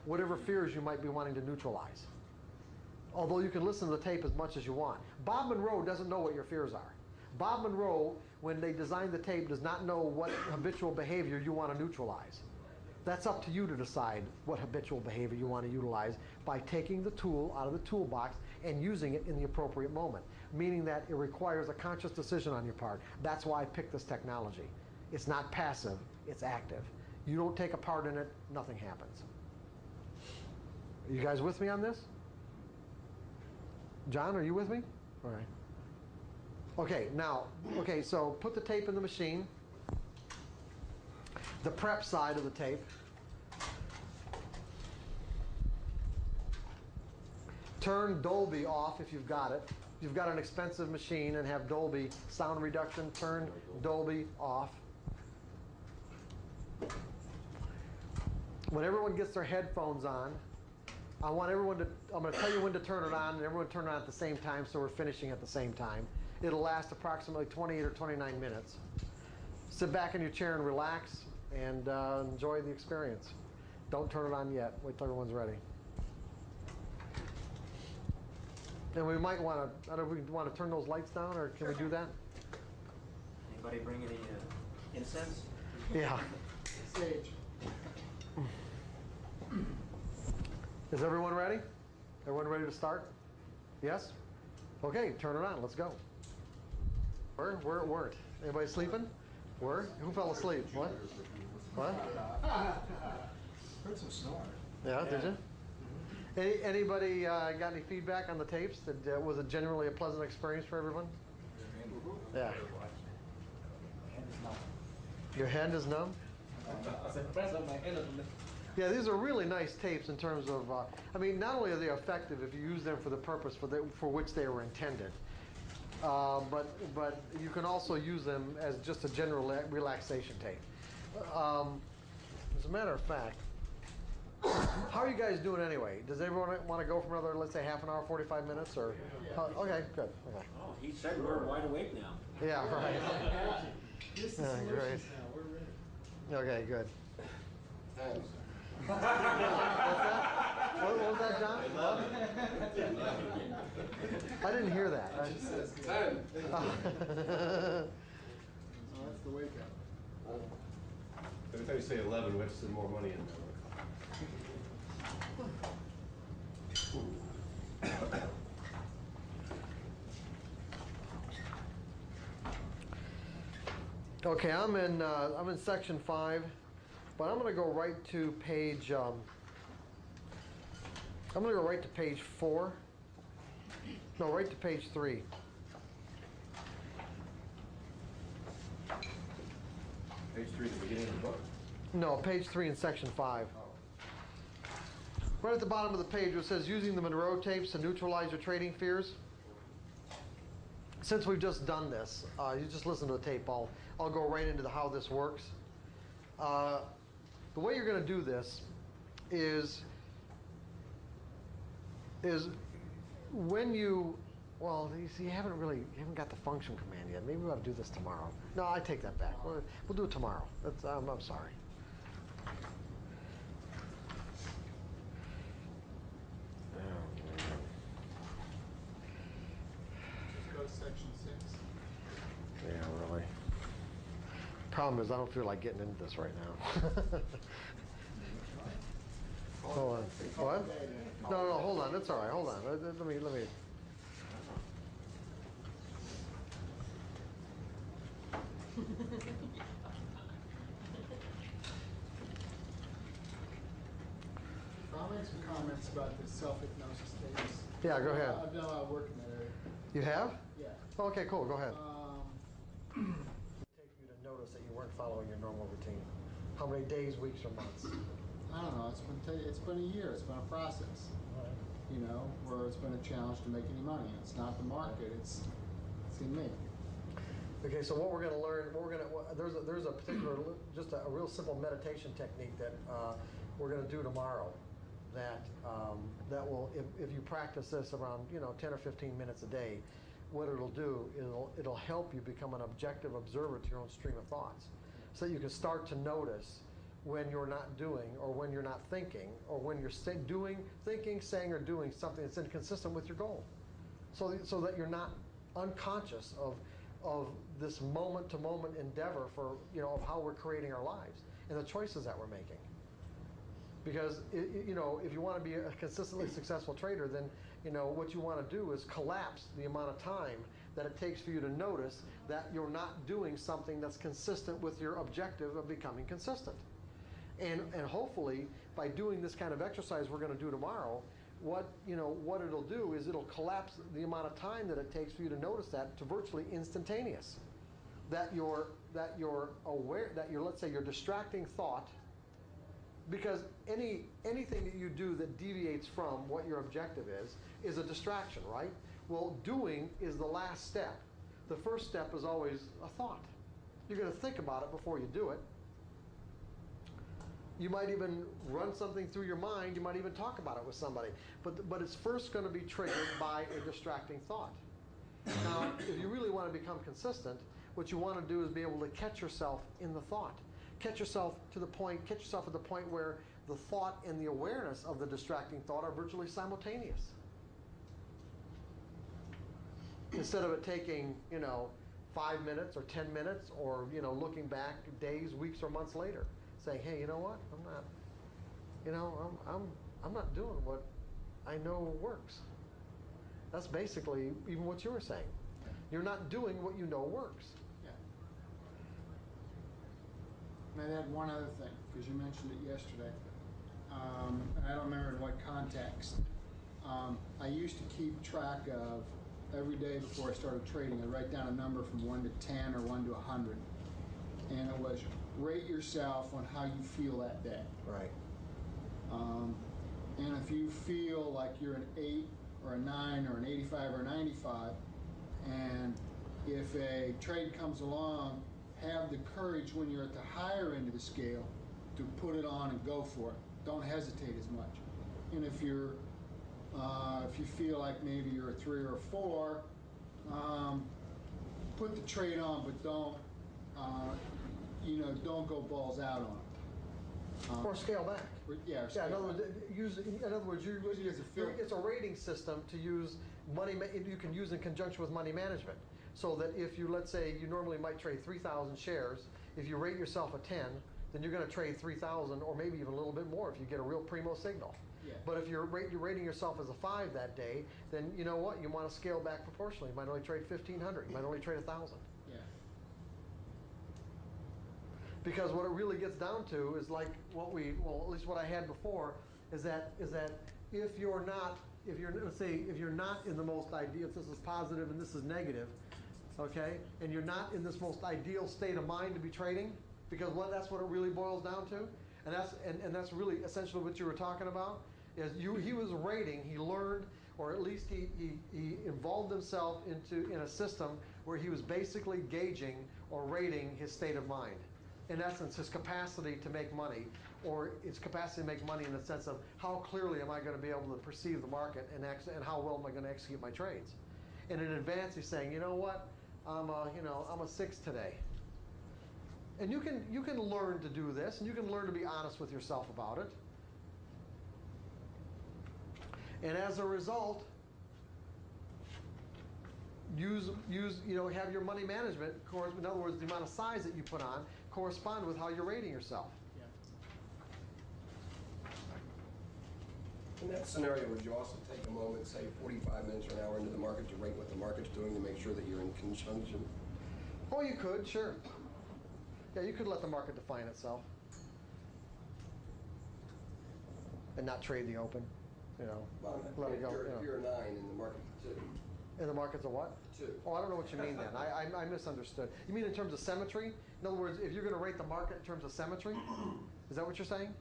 whatever fears you might be wanting to neutralize. Although you can listen to the tape as much as you want. Bob Monroe doesn't know what your fears are. Bob Monroe, when they designed the tape, does not know what habitual behavior you want to neutralize. That's up to you to decide what habitual behavior you want to utilize by taking the tool out of the toolbox and using it in the appropriate moment, meaning that it requires a conscious decision on your part. That's why I picked this technology. It's not passive, it's active. You don't take a part in it, nothing happens. Are you guys with me on this? John, are you with me? All right. Okay, now, so put the tape in the machine. The prep side of the tape. Turn Dolby off if you've got it. If you've got an expensive machine and have Dolby sound reduction, turn Dolby off. When everyone gets their headphones on, I'm going to tell you when to turn it on, and everyone turn it on at the same time so we're finishing at the same time. It'll last approximately 28 or 29 minutes. Sit back in your chair and relax and enjoy the experience. Don't turn it on yet. Wait till everyone's ready. And we might want to, I don't know if we want to turn those lights down, or can we do that? Anybody bring any incense? Yeah. Sage. Is everyone ready? Everyone ready to start? Yes? Okay, turn it on. Let's go. Where it weren't. Anybody sleeping? Where? Who fell asleep? What? What? Heard some snoring. Yeah, did you? Anybody got any feedback on the tapes? Was it generally a pleasant experience for everyone? Yeah. Your hand is numb? Yeah, these are really nice tapes in terms of, I mean, not only are they effective if you use them for the purpose for which they were intended, but you can also use them as just a general relaxation tape. As a matter of fact, how are you guys doing anyway? Does everyone want to go for another, let's say, half an hour, 45 minutes, or? Okay, good. Okay. Oh, he said we're wide awake now. Yeah, right. This is Yeah, great. solutions now, we're ready. Okay, good. What's that? What was that, John? I didn't hear that. Oh, that's the wake up. Every time you say 11, we have to send more money in. Okay, I'm in section 5, but I'm going to go right to page. I'm going to go right to page 4. No, right to page 3. Page 3, the beginning of the book. No, page 3 in section 5. Right at the bottom of the page where it says using the Monroe tapes to neutralize your trading fears. Since we've just done this, you just listen to the tape. I'll go right into how this works. The way you're going to do this is when you, well, you see, you haven't got the function command yet. Maybe we ought to do this tomorrow. No, I take that back. We'll do it tomorrow. I'm sorry. Just go to section 6. Yeah, really. Problem is, I don't feel like getting into this right now. Hold on. What? No, hold on. That's all right. Hold on. Let me. I'll make some comments about the self-hypnosis tapes. Yeah, go ahead. I've done a lot of work in that area. You have? Yeah. Okay, cool. Go ahead. It Take you to notice that you weren't following your normal routine. How many days, weeks, or months? I don't know. It's been a year. It's been a process. You know, where it's been a challenge to make any money. It's not the market. It's in me. Okay, so what we're going to learn, there's a particular, just a real simple meditation technique that we're going to do tomorrow. That will, if you practice this around 10 or 15 minutes a day, what it'll do, it'll help you become an objective observer to your own stream of thoughts, so that you can start to notice when you're not doing, or when you're not thinking, or when you're thinking, saying, or doing something that's inconsistent with your goal, so that you're not unconscious of this moment-to-moment endeavor for of how we're creating our lives and the choices that we're making. Because if you want to be a consistently successful trader, then what you want to do is collapse the amount of time that it takes for you to notice that you're not doing something that's consistent with your objective of becoming consistent. And hopefully, by doing this kind of exercise we're going to do tomorrow, what it'll do is it'll collapse the amount of time that it takes for you to notice that to virtually instantaneous. That you're aware, that let's say your distracting thought, because anything that you do that deviates from what your objective is a distraction, right? Well, doing is the last step. The first step is always a thought. You're going to think about it before you do it. You might even run something through your mind. You might even talk about it with somebody. But it's first going to be triggered by a distracting thought. Now, if you really want to become consistent, what you want to do is be able to catch yourself in the thought. Catch yourself at the point where the thought and the awareness of the distracting thought are virtually simultaneous. Instead of it taking, 5 minutes or 10 minutes, or looking back days, weeks, or months later, saying, hey, you know what? I'm not doing what I know works. That's basically even what you were saying. You're not doing what you know works. Yeah. And I'd add one other thing, because you mentioned it yesterday. And I don't remember in what context. I used to keep track of every day before I started trading. I'd write down a number from 1 to 10 or 1 to 100. And it was rate yourself on how you feel that day. Right. And if you feel like you're an 8 or a 9 or an 85 or a 95, and if a trade comes along, have the courage when you're at the higher end of the scale to put it on and go for it. Don't hesitate as much. And if you feel like maybe you're a 3 or a 4, put the trade on, but don't go balls out on it. Or scale back. Yeah. In other words, it's a rating system to use money. You can use in conjunction with money management, so that if you, let's say, you normally might trade 3,000 shares, if you rate yourself a 10, then you're going to trade 3,000, or maybe even a little bit more if you get a real primo signal. Yeah. But if you're rating yourself as a 5 that day, then you know what? You want to scale back proportionally. You might only trade 1,500. You might only trade 1,000. Yeah. Let's Because what it really gets down to is like at least what I had before, is that if you're not in the most ideal, if this is positive and this is negative, okay, and you're not in this most ideal state of mind to be trading, because that's what it really boils down to, and that's really essentially what you were talking about, He was rating, he learned, or at least he involved himself in a system where he was basically gauging or rating his state of mind. In essence, his capacity to make money, or his capacity to make money in the sense of how clearly am I going to be able to perceive the market and how well am I going to execute my trades. And in advance, he's saying, you know what, I'm a 6 today. And you can learn to do this, and you can learn to be honest with yourself about it. And as a result, have your money management, in other words, the amount of size that you put on, correspond with how you're rating yourself. In that scenario, would you also take a moment, say 45 minutes or an hour into the market, to rate what the market's doing to make sure that you're in conjunction? Oh, you could, sure. Yeah, you could let the market define itself. And not trade the open, Well, let it go. if you're a 9 and the market's a 2. And the market's a what? 2. Oh, I don't know what you mean then. I misunderstood. You mean in terms of symmetry? In other words, if you're going to rate the market in terms of symmetry? Is that what you're saying?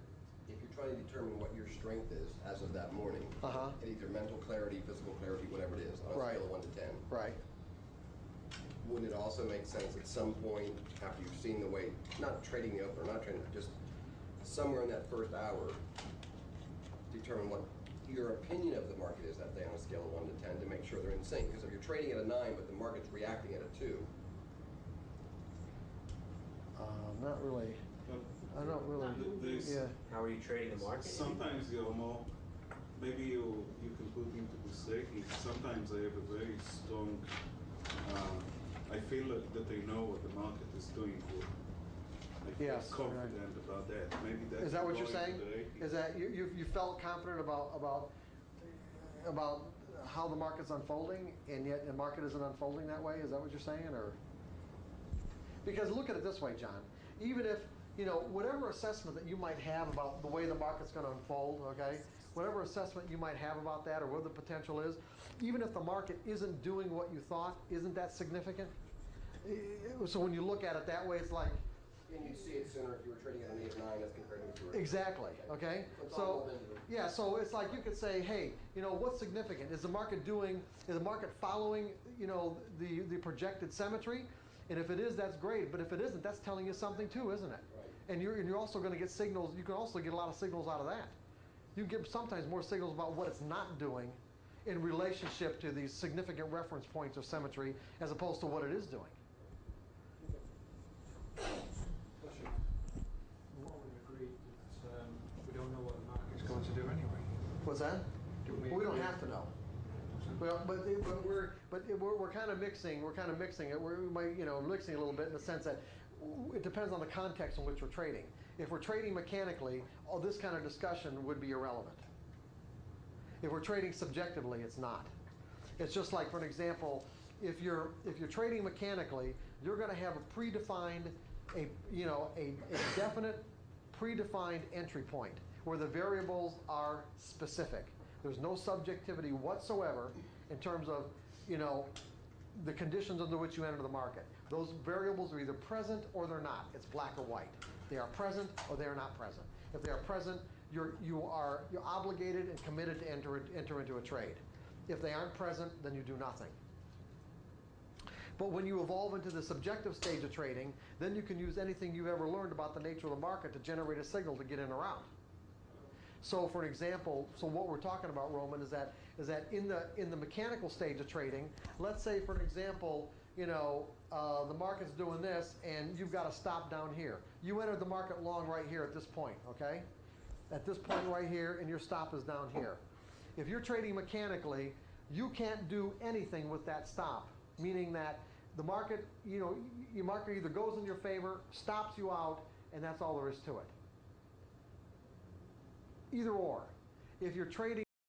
If you're trying to determine what your strength is as of that morning, in either mental clarity, physical clarity, whatever it is, on a scale of 1 to 10. Right. Wouldn't it also make sense at some point after you've seen the way, not trading the open or not trading, just somewhere in that first hour, determine what your opinion of the market is that day on a scale of 1 to 10 to make sure they're in sync? Because if you're trading at a 9 but the market's reacting at a 2. Not really. I don't really. Yeah. How are you trading the market? Sometimes you're more, maybe you can put into mistaking. Sometimes I have a very strong, I feel that I know what the market is doing good. I feel confident about that. Maybe that's. Is that what you're saying? The Is that you felt confident about how the market's unfolding, and yet the market isn't unfolding that way? Is that what you're saying, or? Because look at it this way, John. Even if whatever assessment that you might have about the way the market's going to unfold, okay, whatever assessment you might have about that or what the potential is, even if the market isn't doing what you thought, isn't that significant? So when you look at it that way, it's like. And you'd see it sooner if you were trading at an 8 or 9 as compared to if you were. Exactly. Okay. So yeah. So it's like you could say, hey, what's significant? Is the market following, the projected symmetry? And if it is, that's great. But if it isn't, that's telling you something too, isn't it? Right. And you're also going to get signals. You can also get a lot of signals out of that. You get sometimes more signals about what it's not doing in relationship to these significant reference points of symmetry as opposed to what it is doing. We don't know what the market's going to do anyway. What's that? We don't have to know. Well, but we're kind of mixing. We're kind of mixing it. We're mixing a little bit in the sense that it depends on the context in which we're trading. If we're trading mechanically, all this kind of discussion would be irrelevant. If we're trading subjectively, it's not. It's just like, for an example, if you're trading mechanically, you're going to have a predefined, a definite predefined entry point where the variables are specific. There's no subjectivity whatsoever in terms of, the conditions under which you enter the market. Those variables are either present or they're not. It's black or white. They are present or they are not present. If they are present, you're obligated and committed to enter into a trade. If they aren't present, then you do nothing. But when you evolve into the subjective stage of trading, then you can use anything you've ever learned about the nature of the market to generate a signal to get in or out. So for an example, what we're talking about, Roman, is that in the mechanical stage of trading, let's say for an example, the market's doing this and you've got a stop down here. You entered the market long right here at this point, okay? At this point right here, and your stop is down here. If you're trading mechanically, you can't do anything with that stop, meaning that the market, your market either goes in your favor, stops you out, and that's all there is to it. Either or. If you're trading